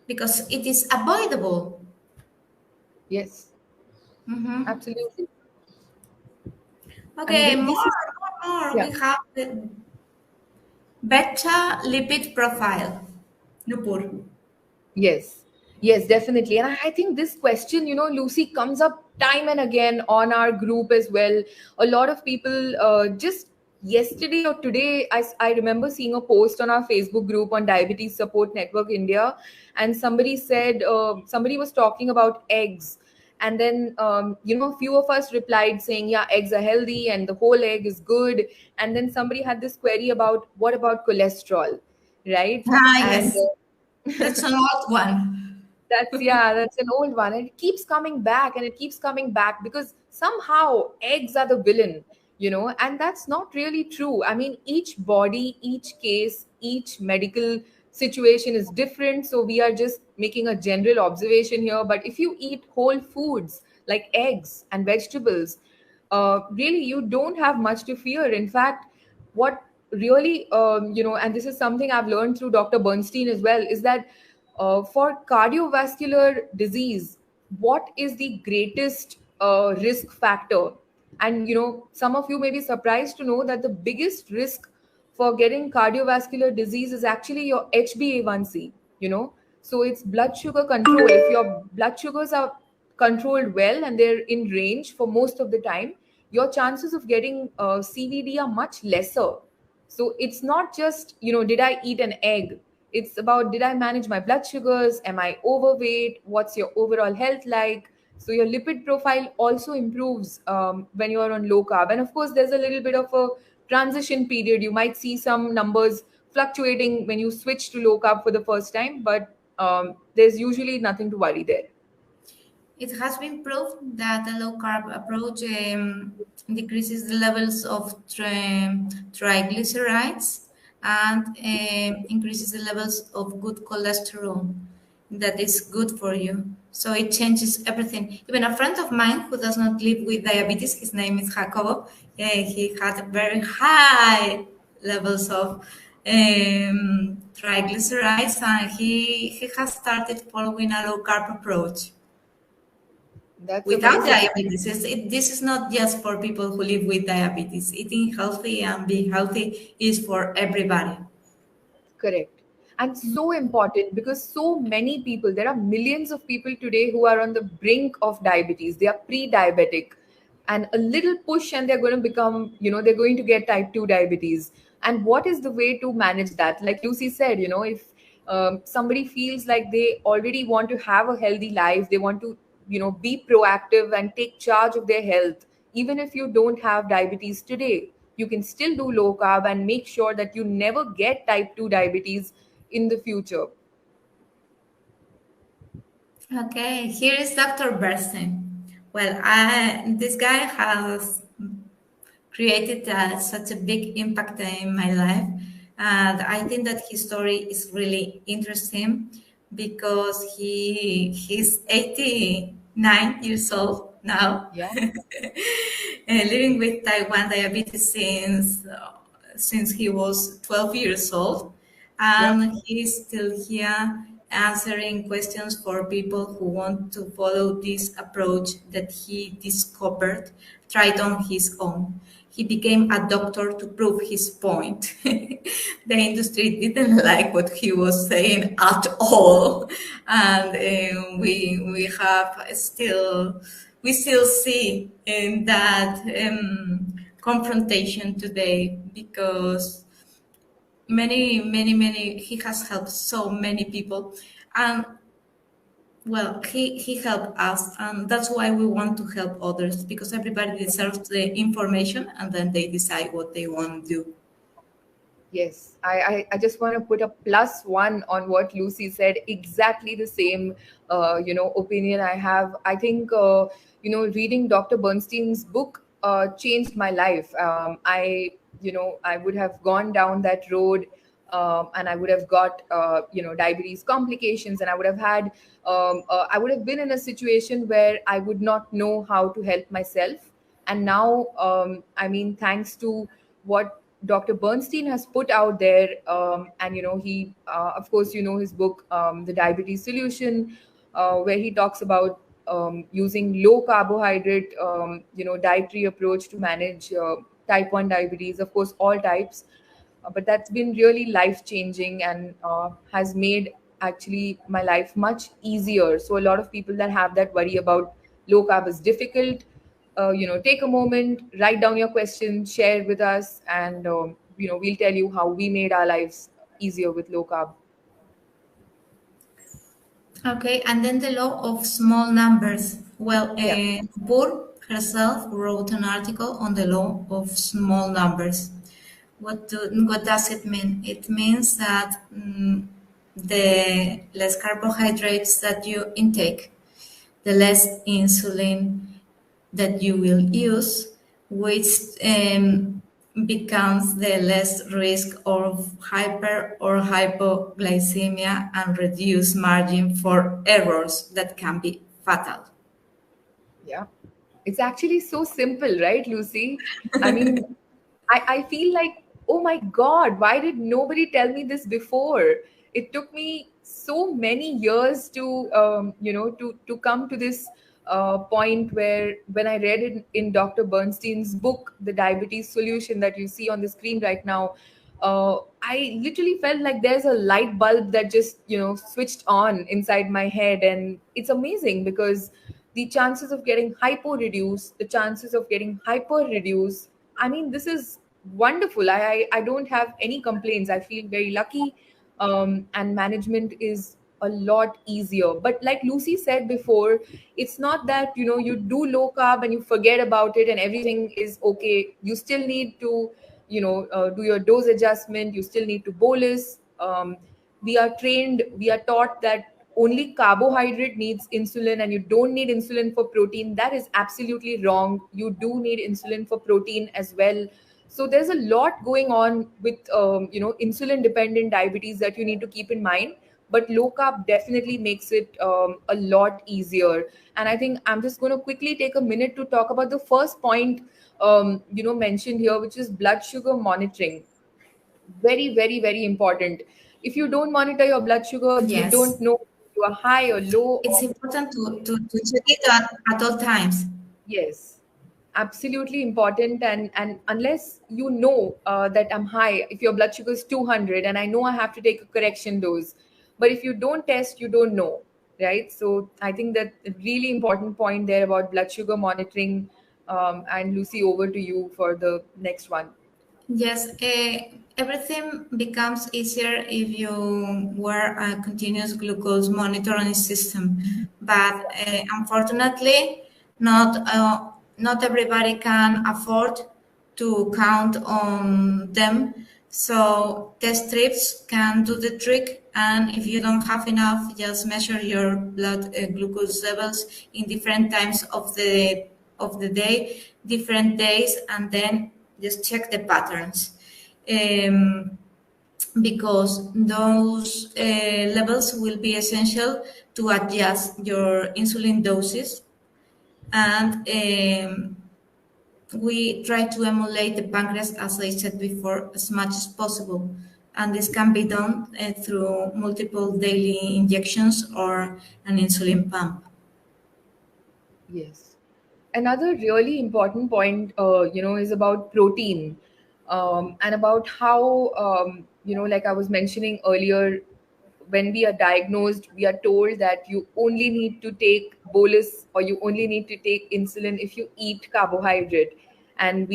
because it is avoidable. Yes, Mhm. absolutely. And Okay, this is, more. yeah. We have the beta lipid profile. Nupur. Yes, yes, definitely. And I think this question, Lucy, comes up time and again on our group as well. A lot of people just yesterday or today, I remember seeing a post on our Facebook group on Diabetes Support Network India, and somebody said, somebody was talking about eggs. And then, a few of us replied saying, yeah, eggs are healthy and the whole egg is good. And then somebody had this query about what about cholesterol, right? Ah, And yes, that's an old one. that's an old one. And it keeps coming back and it keeps coming back because somehow eggs are the villain, and that's not really true. I mean, each body, each case, each medical situation is different. So we are just making a general observation here. But if you eat whole foods like eggs and vegetables, really you don't have much to fear. In fact, what really, and this is something I've learned through Dr. Bernstein as well, is that for cardiovascular disease, what is the greatest risk factor? And some of you may be surprised to know that the biggest risk for getting cardiovascular disease is actually your HbA1c. So it's blood sugar control. If your blood sugars are controlled well and they're in range for most of the time, your chances of getting CVD are much lesser. So it's not just, did I eat an egg? It's about, did I manage my blood sugars? Am I overweight? What's your overall health like? So your lipid profile also improves when you're on low carb. And of course, there's a little bit of a transition period. You might see some numbers fluctuating when you switch to low carb for the first time, but there's usually nothing to worry there. It has been proved that a low carb approach decreases the levels of triglycerides and increases the levels of good cholesterol that is good for you. So it changes everything. Even a friend of mine who does not live with diabetes, his name is Jacobo, he had very high levels of triglycerides, and he has started following a low carb approach That's without amazing. diabetes. This is not just for people who live with diabetes. Eating healthy and being healthy is for everybody. Correct. And so important because so many people, there are millions of people today who are on the brink of diabetes. They are pre diabetic. And a little push, and they're going to become, they're going to get type 2 diabetes. And what is the way to manage that? Like Lucy said, if somebody feels like they already want to have a healthy life, they want to, be proactive and take charge of their health, even if you don't have diabetes today, you can still do low carb and make sure that you never get type 2 diabetes in the future. Okay, here is Dr. Bernstein. Well, this guy has created such a big impact in my life. And I think that his story is really interesting because he's 89 years old now, Yeah. living with type 1 diabetes since he was 12 years old. Yep. And he's still here answering questions for people who want to follow this approach that he discovered, tried on his own. He became a doctor to prove his point. The industry didn't like what he was saying at all, and we still see in that confrontation today, because many he has helped so many people, and well, he helped us, and that's why we want to help others, because everybody deserves the information and then they decide what they want to do. Yes, I just want to put a +1 on what Lucy said. Exactly the same, opinion I have. I think, reading Dr. Bernstein's book changed my life. I would have gone down that road, and I would have got, diabetes complications, and I would have been in a situation where I would not know how to help myself. And now, I mean, thanks to what Dr. Bernstein has put out there, and he, of course, his book, The Diabetes Solution, where he talks about using low carbohydrate, dietary approach to manage type 1 diabetes, of course, all types. But that's been really life changing and has made actually my life much easier. So a lot of people that have that worry about low carb is difficult, take a moment, write down your question, share it with us, and we'll tell you how we made our lives easier with low carb. Okay, and then the law of small numbers. Well, Yeah. Nupur herself wrote an article on the law of small numbers. What does it mean? It means that the less carbohydrates that you intake, the less insulin that you will use, which becomes the less risk of hyper or hypoglycemia and reduce margin for errors that can be fatal. Yeah. It's actually so simple, right, Lucy? I mean, I feel like, oh my God, why did nobody tell me this before? It took me so many years to, to come to this point where when I read it in Dr. Bernstein's book, The Diabetes Solution that you see on the screen right now, I literally felt like there's a light bulb that just, switched on inside my head. And it's amazing because the chances of getting hypo reduced, the chances of getting hyper reduced, I mean, this is wonderful. I don't have any complaints. I feel very lucky, and management is a lot easier. But like Lucy said before, it's not that you do low carb and you forget about it and everything is okay. You still need to do your dose adjustment. You still need to bolus. We are taught that only carbohydrate needs insulin and you don't need insulin for protein. That is absolutely wrong. You do need insulin for protein as well. So there's a lot going on with insulin dependent diabetes that you need to keep in mind. But low carb definitely makes it a lot easier. And I think I'm just going to quickly take a minute to talk about the first point mentioned here, which is blood sugar monitoring. Very, very, very important. If you don't monitor your blood sugar, you Yes, don't know if you are high or low. it's Or important to check it at all times. yes, absolutely important. And unless you know that I'm high, if your blood sugar is 200 and I know I have to take a correction dose, but if you don't test, you don't know, right? So I think that a really important point there about blood sugar monitoring. And Lucy, over to you for the next one. Yes, everything becomes easier if you wear a continuous glucose monitoring system. But unfortunately, not everybody can afford to count on them. So test strips can do the trick. And if you don't have enough, just measure your blood glucose levels in different times of the day, different days, and then just check the patterns. Um, because those levels will be essential to adjust your insulin doses, and we try to emulate the pancreas, as I said before, as much as possible. And this can be done through multiple daily injections or an insulin pump. Yes. Another really important point, is about protein, and about how, like I was mentioning earlier, when we are diagnosed, we are told that you only need to take bolus or you only need to take insulin if you eat carbohydrate. And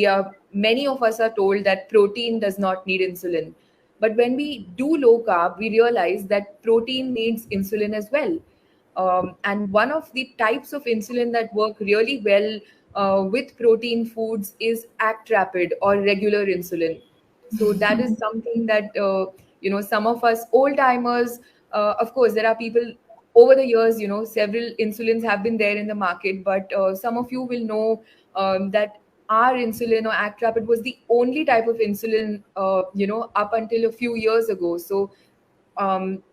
many of us are told that protein does not need insulin. But when we do low carb, we realize that protein needs insulin as well. And one of the types of insulin that work really well with protein foods is act rapid or regular insulin. So that is something that some of us old timers, of course there are people over the years, several insulins have been there in the market, but some of you will know that our insulin or act rapid was the only type of insulin up until a few years ago. So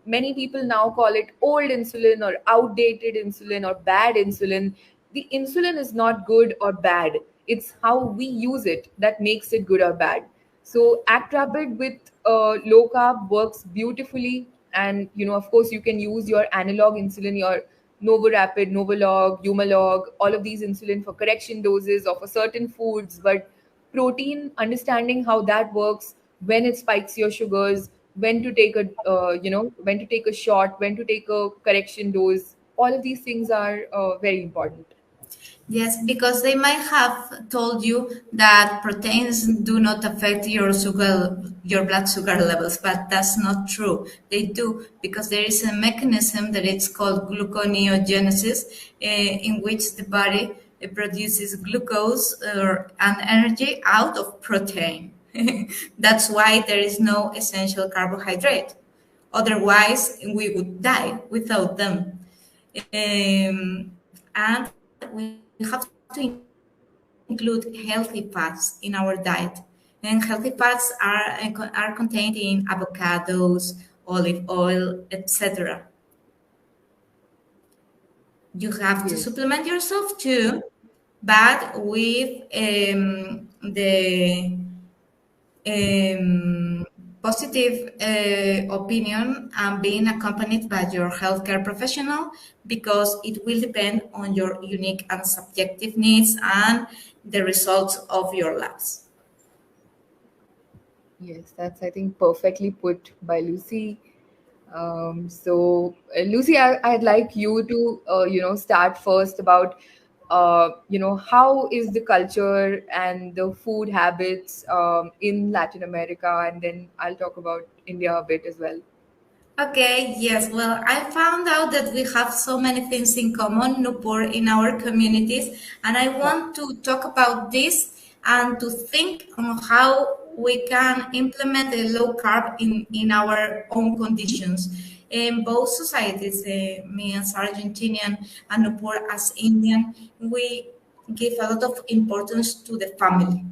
many people now call it old insulin or outdated insulin or bad insulin. The insulin is not good or bad. It's how we use it that makes it good or bad. So Act Rapid with low carb works beautifully. And, of course, you can use your analog insulin, your Novorapid, Novolog, Humalog, all of these insulin for correction doses or for certain foods. But protein, understanding how that works, when it spikes your sugars, when to take a when to take a shot, when to take a correction dose, all of these things are very important. Yes, because they might have told you that proteins do not affect your sugar, your blood sugar levels, but that's not true. They do, because there is a mechanism that it's called gluconeogenesis, in which the body produces glucose and energy out of protein. That's why there is no essential carbohydrate. Otherwise, we would die without them. And we have to include healthy fats in our diet. And healthy fats are contained in avocados, olive oil, etc. You have to Yes. supplement yourself too, but with the um, positive opinion and being accompanied by your healthcare professional, because it will depend on your unique and subjective needs and the results of your labs. Yes, that's, I think, perfectly put by Lucy. Lucy, I'd like you to, start first about, how is the culture and the food habits in Latin America, and then I'll talk about India a bit as well. Okay, yes. Well, I found out that we have so many things in common, Nupur, in our communities, and I Yeah. want to talk about this and to think on how we can implement a low carb in our own conditions. In both societies, me as Argentinian and Nupur as Indian, we give a lot of importance to the family,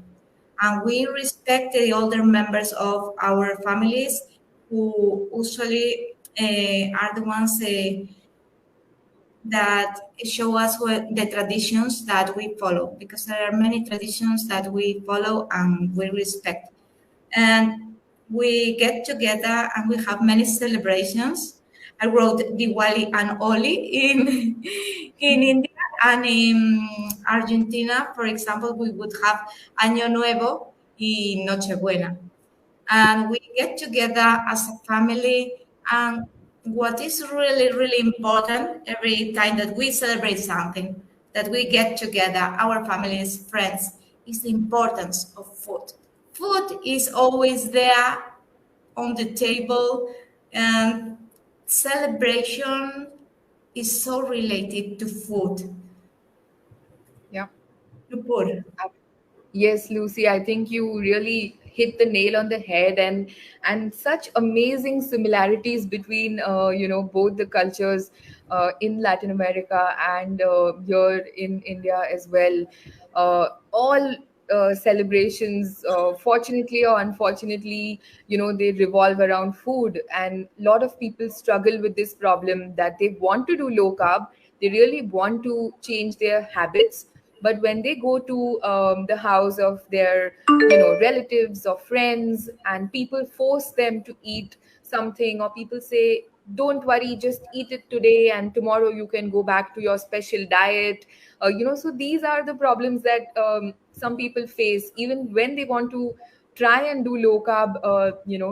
and we respect the older members of our families who usually are the ones that show us the traditions that we follow, because there are many traditions that we follow and we respect. And we get together and we have many celebrations. I wrote Diwali and Oli in in India, and in Argentina, for example, we would have Año Nuevo y Nochebuena, and we get together as a family. And what is really, really important every time that we celebrate something, that we get together, our families, friends, is the importance of food. Food is always there on the table, and celebration is so related to food. Yeah. Nupur. Yes, Lucy, I think you really hit the nail on the head, and such amazing similarities between both the cultures in Latin America and here in India as well. All celebrations, fortunately or unfortunately, they revolve around food, and a lot of people struggle with this problem that they want to do low carb, they really want to change their habits, but when they go to the house of their relatives or friends, and people force them to eat something, or people say, don't worry, just eat it today and tomorrow you can go back to your special diet. So these are the problems that some people face even when they want to try and do low carb.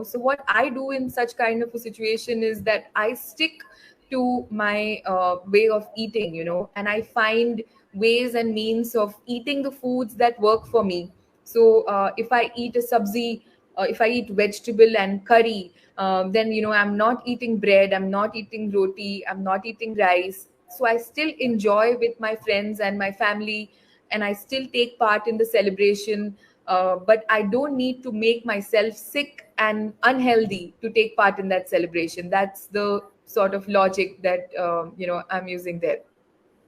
So what I do in such kind of a situation is that I stick to my way of eating, and I find ways and means of eating the foods that work for me. So if I eat a sabzi, if I eat vegetable and curry, then I'm not eating bread, I'm not eating roti, I'm not eating rice. So I still enjoy with my friends and my family, and I still take part in the celebration. But I don't need to make myself sick and unhealthy to take part in that celebration. That's the sort of logic that I'm using there.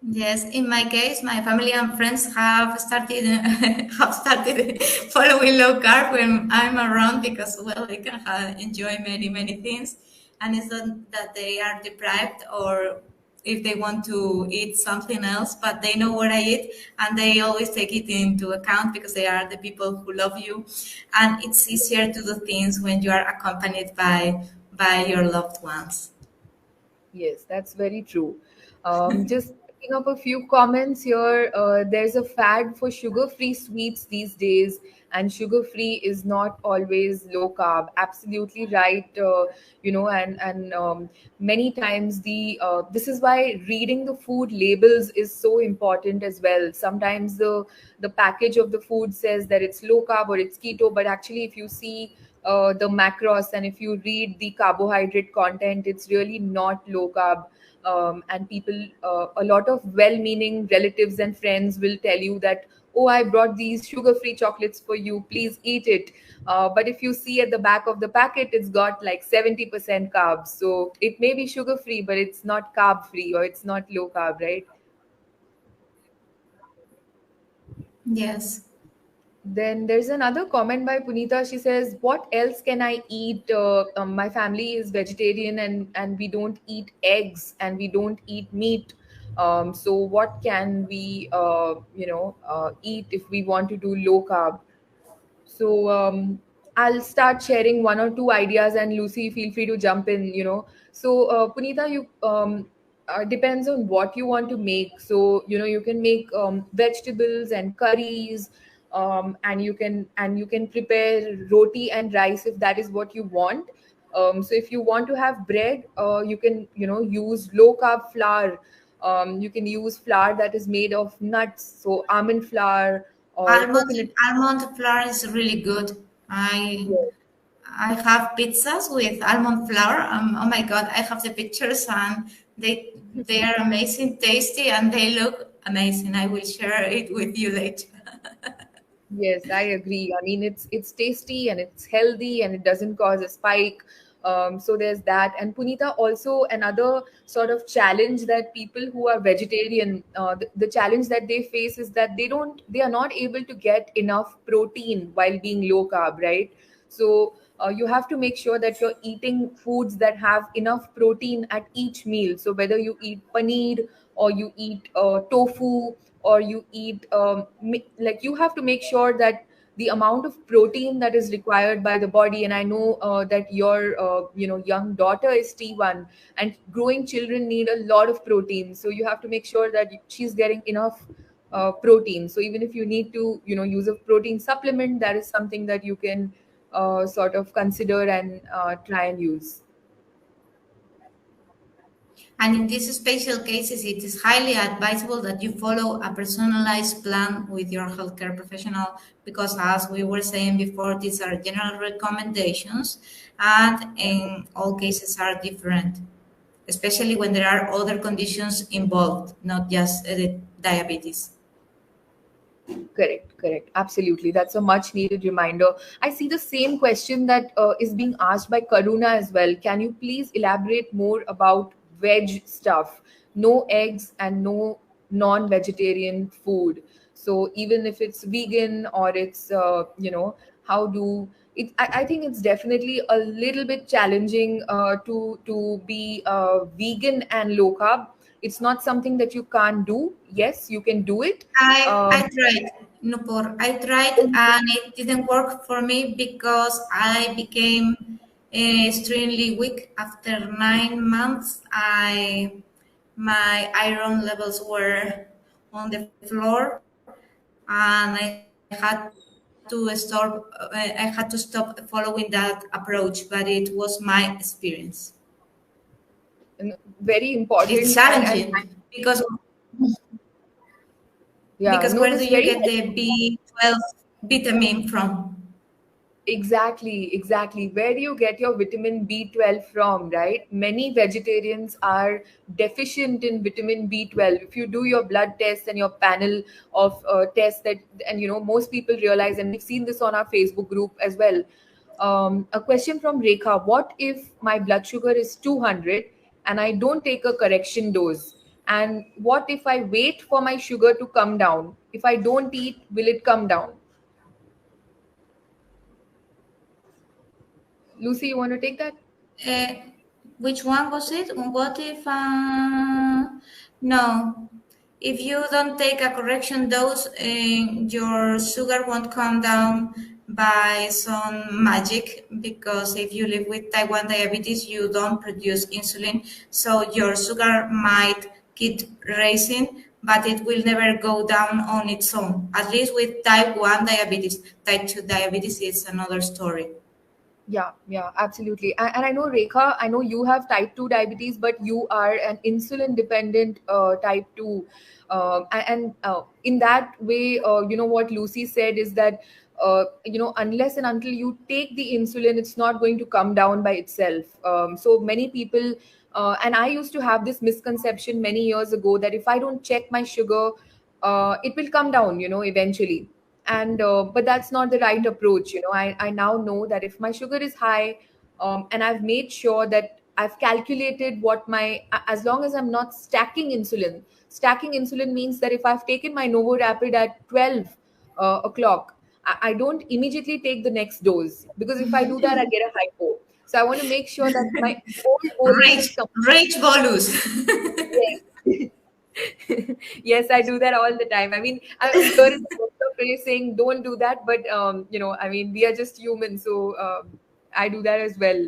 Yes, in my case, my family and friends have started have started following low carb when I'm around, because well, they can enjoy many things, and it's not that they are deprived or if they want to eat something else, but they know what I eat, and they always take it into account because they are the people who love you, and it's easier to do things when you are accompanied by your loved ones. Yes, that's very true. Just Picking up a few comments here. There's a fad for sugar-free sweets these days, and sugar-free is not always low carb. Absolutely right. And many times this is why reading the food labels is so important as well. Sometimes the package of the food says that it's low carb or it's keto, but actually, if you see the macros and if you read the carbohydrate content, it's really not low carb. And people, a lot of well-meaning relatives and friends will tell you that, oh, I brought these sugar-free chocolates for you, please eat it. But if you see at the back of the packet, it's got like 70% carbs, so it may be sugar-free but it's not carb-free or it's not low carb, right? Yes. Then there's another comment by Punita. She says, "What else can I eat? My family is vegetarian, and we don't eat eggs and we don't eat meat. So what can we, eat if we want to do low carb?" So I'll start sharing one or two ideas, and Lucy, feel free to jump in. So Punita, you depends on what you want to make. So you can make vegetables and curries, and you can prepare roti and rice if that is what you want. So if you want to have bread, you can use low carb flour. You can use flour that is made of nuts, so almond flour or Almond coconut. almond flour is really good. I have pizzas with almond flour. Oh my god, I have the pictures and they are amazing, tasty, and they look amazing. I will share it with you later. Yes, I agree. I mean, it's tasty and it's healthy and it doesn't cause a spike. So there's that. And Punita, also another sort of challenge that people who are vegetarian, the challenge that they face is that they are not able to get enough protein while being low carb, right? So you have to make sure that you're eating foods that have enough protein at each meal. So whether you eat paneer or you eat tofu or you eat like, you have to make sure that the amount of protein that is required by the body. And I know that your young daughter is T1, and growing children need a lot of protein, so you have to make sure that she's getting enough protein. So even if you need to use a protein supplement, that is something that you can sort of consider and try and use. And in these special cases, it is highly advisable that you follow a personalized plan with your healthcare professional because, as we were saying before, these are general recommendations and in all cases are different, especially when there are other conditions involved, not just diabetes. Correct, correct. Absolutely. That's a much needed reminder. I see the same question that is being asked by Karuna as well. Can you please elaborate more about veg stuff? No eggs and no non vegetarian food. So even if it's vegan or it's, how do it? I think it's definitely a little bit challenging to be vegan and low carb. It's not something that you can't do. Yes, you can do it. I um, tried, Nupur. I tried and it didn't work for me because I became extremely weak after 9 months. My iron levels were on the floor, and I had to stop following that approach. But it was my experience. and very It's important. And challenging yeah, because no, where this do you very get the B12 vitamin from? exactly. Where do you get your vitamin B12 from, right? Many vegetarians are deficient in vitamin B12. If you do your blood test and your panel of tests that, and most people realize, and we've seen this on our Facebook group as well. A question from Rekha: what if my blood sugar is 200 and I don't take a correction dose? And what if I wait for my sugar to come down? If I don't eat, will it come down? Lucy, you want to take that? Uh, which one was it? What if? No, if you don't take a correction dose, your sugar won't come down by some magic because if you live with type 1 diabetes, you don't produce insulin, so your sugar might keep raising, but it will never go down on its own. At least with type 1 diabetes. Type 2 diabetes is another story. Yeah, yeah, absolutely. And I know, Rekha, I know you have type 2 diabetes, but you are an insulin dependent type 2. In that way, what Lucy said is that, unless and until you take the insulin, it's not going to come down by itself. So many people, and I used to have this misconception many years ago that if I don't check my sugar, it will come down, eventually. And but that's not the right approach. I now know that if my sugar is high, and I've made sure that I've calculated what as long as I'm not stacking insulin means that if I've taken my Novo Rapid at 12 o'clock, I don't immediately take the next dose, because if I do that I get a hypo. So I want to make sure that my whole bolus is Rage bolus. complete. Yes, I do that all the time. I mean, here is the doctor saying don't do that, but I mean, we are just humans, so I do that as well.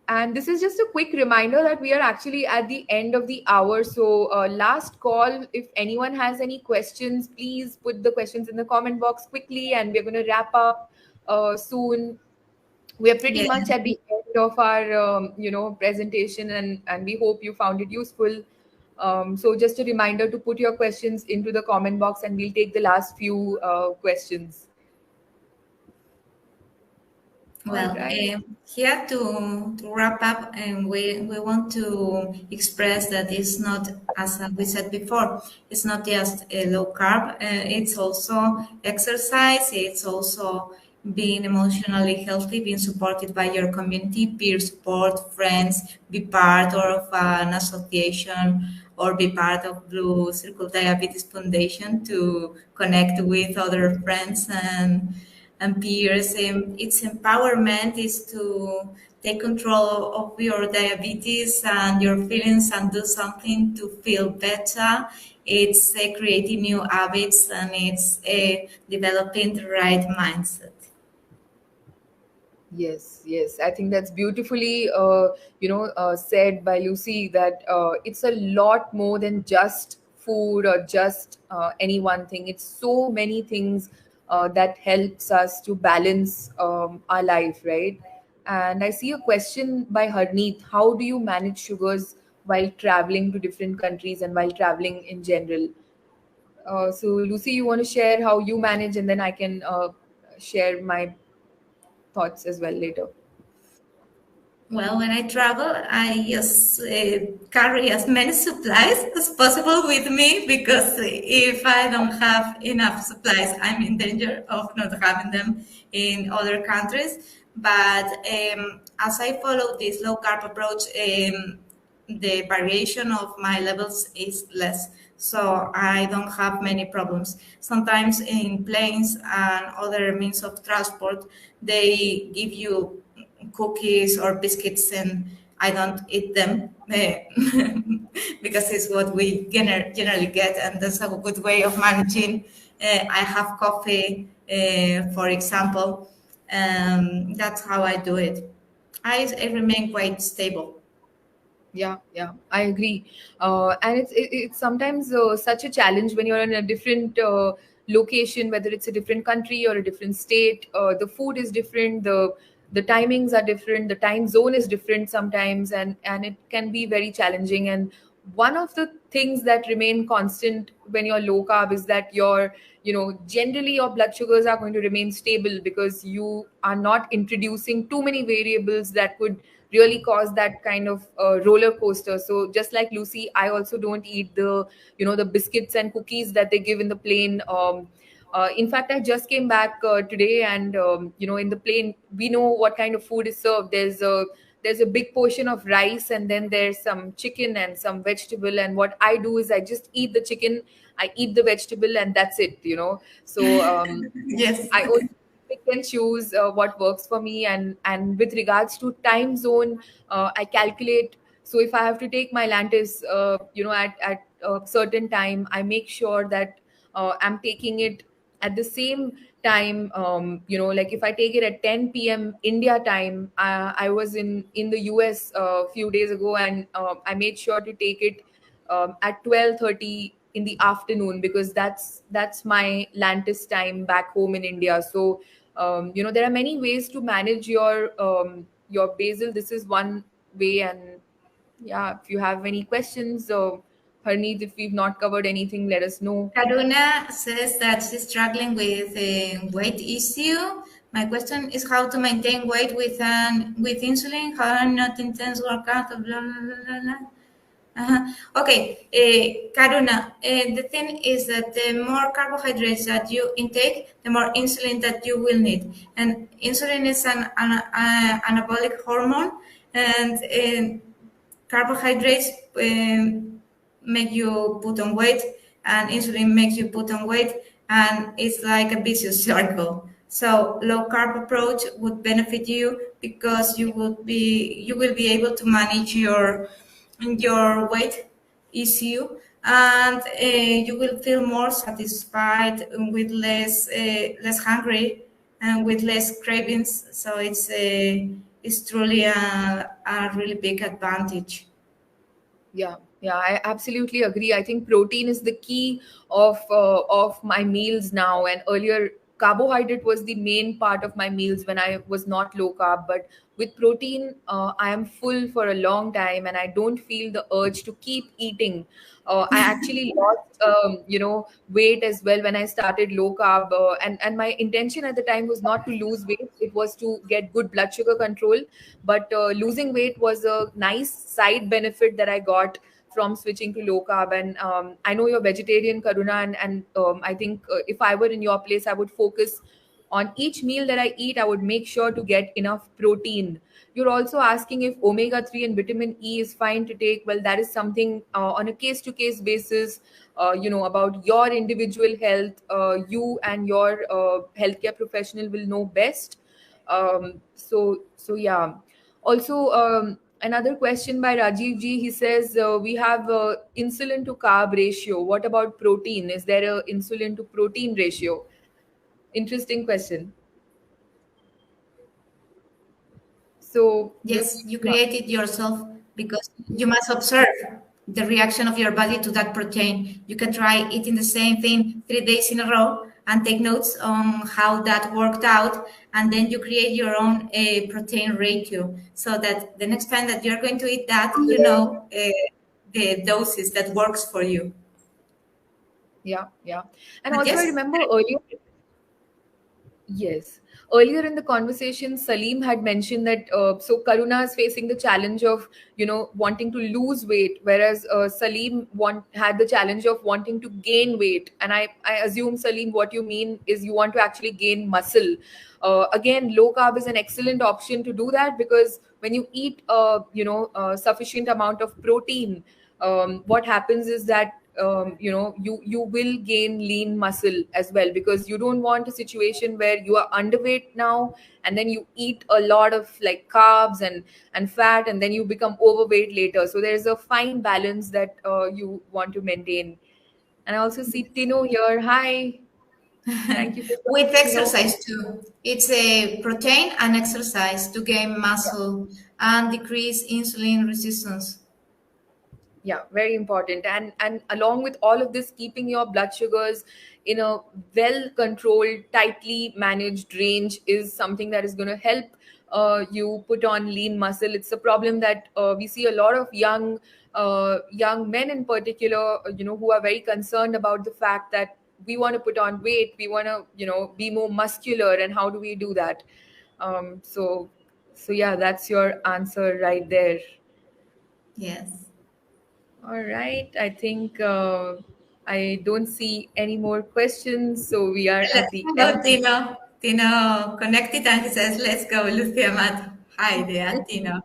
And this is just a quick reminder that we are actually at the end of the hour. So, last call. If anyone has any questions, please put the questions in the comment box quickly, and we're going to wrap up soon. We are pretty Yeah. much at the end of our presentation, and we hope you found it useful. So just a reminder to put your questions into the comment box, and we'll take the last few questions. All Well, right. here to wrap up, and we want to express that it's not, as we said before, it's not just a low carb. It's also exercise. It's also being emotionally healthy, being supported by your community, peer support, friends, be part of an association, or be part of Blue Circle Diabetes Foundation to connect with other friends and peers. Its empowerment is to take control of your diabetes and your feelings and do something to feel better. It's creating new habits, and it's developing the right mindset. Yes, yes. I think that's beautifully, said by Lucy, that it's a lot more than just food or just any one thing. It's so many things that helps us to balance our life, right? And I see a question by Harneet. How do you manage sugars while traveling to different countries and while traveling in general? So, Lucy, you want to share how you manage, and then I can share my thoughts as well later. Well, when I travel, I just carry as many supplies as possible with me, because if I don't have enough supplies, I'm in danger of not having them in other countries. But as I follow this low carb approach, the variation of my levels is less. So I don't have many problems. Sometimes in planes and other means of transport, they give you cookies or biscuits, and I don't eat them because it's what we generally get, and that's a good way of managing. I have coffee, for example. That's how I do it. I remain quite stable. Yeah, yeah, I agree. And it's sometimes such a challenge when you're in a different location, whether it's a different country or a different state. The food is different, the timings are different, the time zone is different sometimes, and it can be very challenging. And one of the things that remain constant when you're low carb is that generally your blood sugars are going to remain stable, because you are not introducing too many variables that could really cause that kind of roller coaster. So just like Lucy, I also don't eat the biscuits and cookies that they give in the plane. In fact, I just came back today, and in the plane, we know what kind of food is served. There's a big portion of rice, and then there's some chicken and some vegetable. And what I do is I just eat the chicken, I eat the vegetable, and that's it. So Yes. I only pick and choose what works for me. And with regards to time zone, I calculate. So if I have to take my Lantus, at a certain time, I make sure that I'm taking it at the same time. Like if I take it at 10 p.m. India time, I was in the US a few days ago, and I made sure to take it at 12:30 in the afternoon, because that's my Lantis time back home in India. So there are many ways to manage your basal. This is one way. And yeah, if you have any questions, Harneet, if we've not covered anything, let us know. Karuna says that she's struggling with a weight issue. My question is how to maintain weight with insulin, how not intense workout, blah blah blah blah. Blah. Okay, Karuna, the thing is that the more carbohydrates that you intake, the more insulin that you will need. And insulin is an anabolic hormone, and carbohydrates make you put on weight, and insulin makes you put on weight, and it's like a vicious circle. So low carb approach would benefit you because you will be able to manage your weight issue, and you will feel more satisfied with less hungry and with less cravings. So it's truly a really big advantage. Yeah, I absolutely agree. I think protein is the key of my meals now. And earlier, carbohydrate was the main part of my meals when I was not low carb. But with protein, I am full for a long time, and I don't feel the urge to keep eating. I actually lost, weight as well when I started low carb. And my intention at the time was not to lose weight; it was to get good blood sugar control. But losing weight was a nice side benefit that I got from switching to low carb. And I know you're vegetarian, Karuna, and I think if I were in your place, I would focus on each meal that I eat. I would make sure to get enough protein. You're also asking if omega 3 and vitamin E is fine to take. Well, that is something on a case to case basis, about your individual health. You and your healthcare professional will know best. So yeah. Also, another question by Rajiv Ji. He says we have insulin to carb ratio. What about protein? Is there a insulin to protein ratio? Interesting question. So, Yes, you yeah, create it yourself because you must observe the reaction of your body to that protein. You can try eating the same thing 3 days in a row and take notes on how that worked out, and then you create your own protein ratio so that the next time that you're going to eat that, you know the doses that works for you. yeah. And But also, I yes, remember earlier. Yes. Earlier in the conversation, Salim had mentioned that so Karuna is facing the challenge of wanting to lose weight, whereas Salim had the challenge of wanting to gain weight. And I assume, Salim, what you mean is you want to actually gain muscle. Again, low carb is an excellent option to do that, because when you eat sufficient amount of protein, what happens is that you will gain lean muscle as well, because you don't want a situation where you are underweight now and then you eat a lot of like carbs and fat, and then you become overweight later. So there's a fine balance that you want to maintain. And I also see Tino here. Hi, thank you for with coming, Tino. exercise too. It's a protein and exercise to gain muscle and decrease insulin resistance. Yeah, very important. And along with all of this, keeping your blood sugars in a well controlled, tightly managed range is something that is going to help you put on lean muscle. It's a problem that we see a lot of young men in particular, who are very concerned about the fact that we want to put on weight, we want to be more muscular, and how do we do that? Um, so so yeah, that's your answer right there. Yes. All right. I think I don't see any more questions. So we are Let's at the go, end. Tino. Tino connected and he says, let's go, Lucía Matt. Hi there, Tino.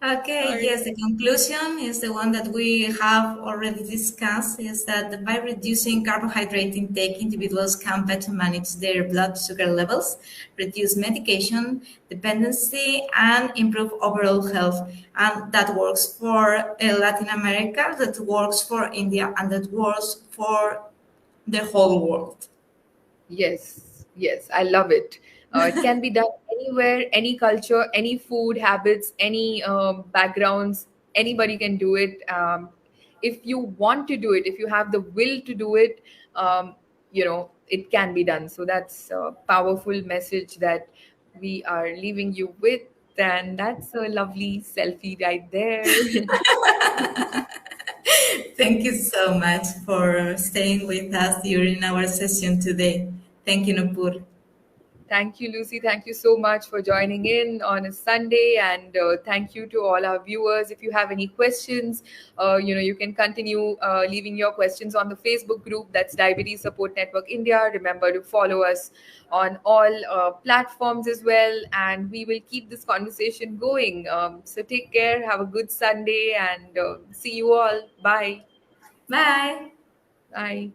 All Okay, right. yes, the conclusion is the one that we have already discussed, is that by reducing carbohydrate intake, individuals can better manage their blood sugar levels, reduce medication dependency, and improve overall health. And that works for Latin America, that works for India, and that works for the whole world. Yes, I love it. It can be done anywhere, any culture, any food habits, any backgrounds. Anybody can do it. If you want to do it, if you have the will to do it, it can be done. So that's a powerful message that we are leaving you with. And that's a lovely selfie right there. Thank you so much for staying with us during our session today. Thank you, Nupur. Thank you, Lucy. Thank you so much for joining in on a Sunday, and thank you to all our viewers. If you have any questions, you can continue leaving your questions on the Facebook group. That's Diabetes Support Network India. Remember to follow us on all platforms as well, and we will keep this conversation going. So take care. Have a good Sunday, and see you all. Bye. Bye. Bye.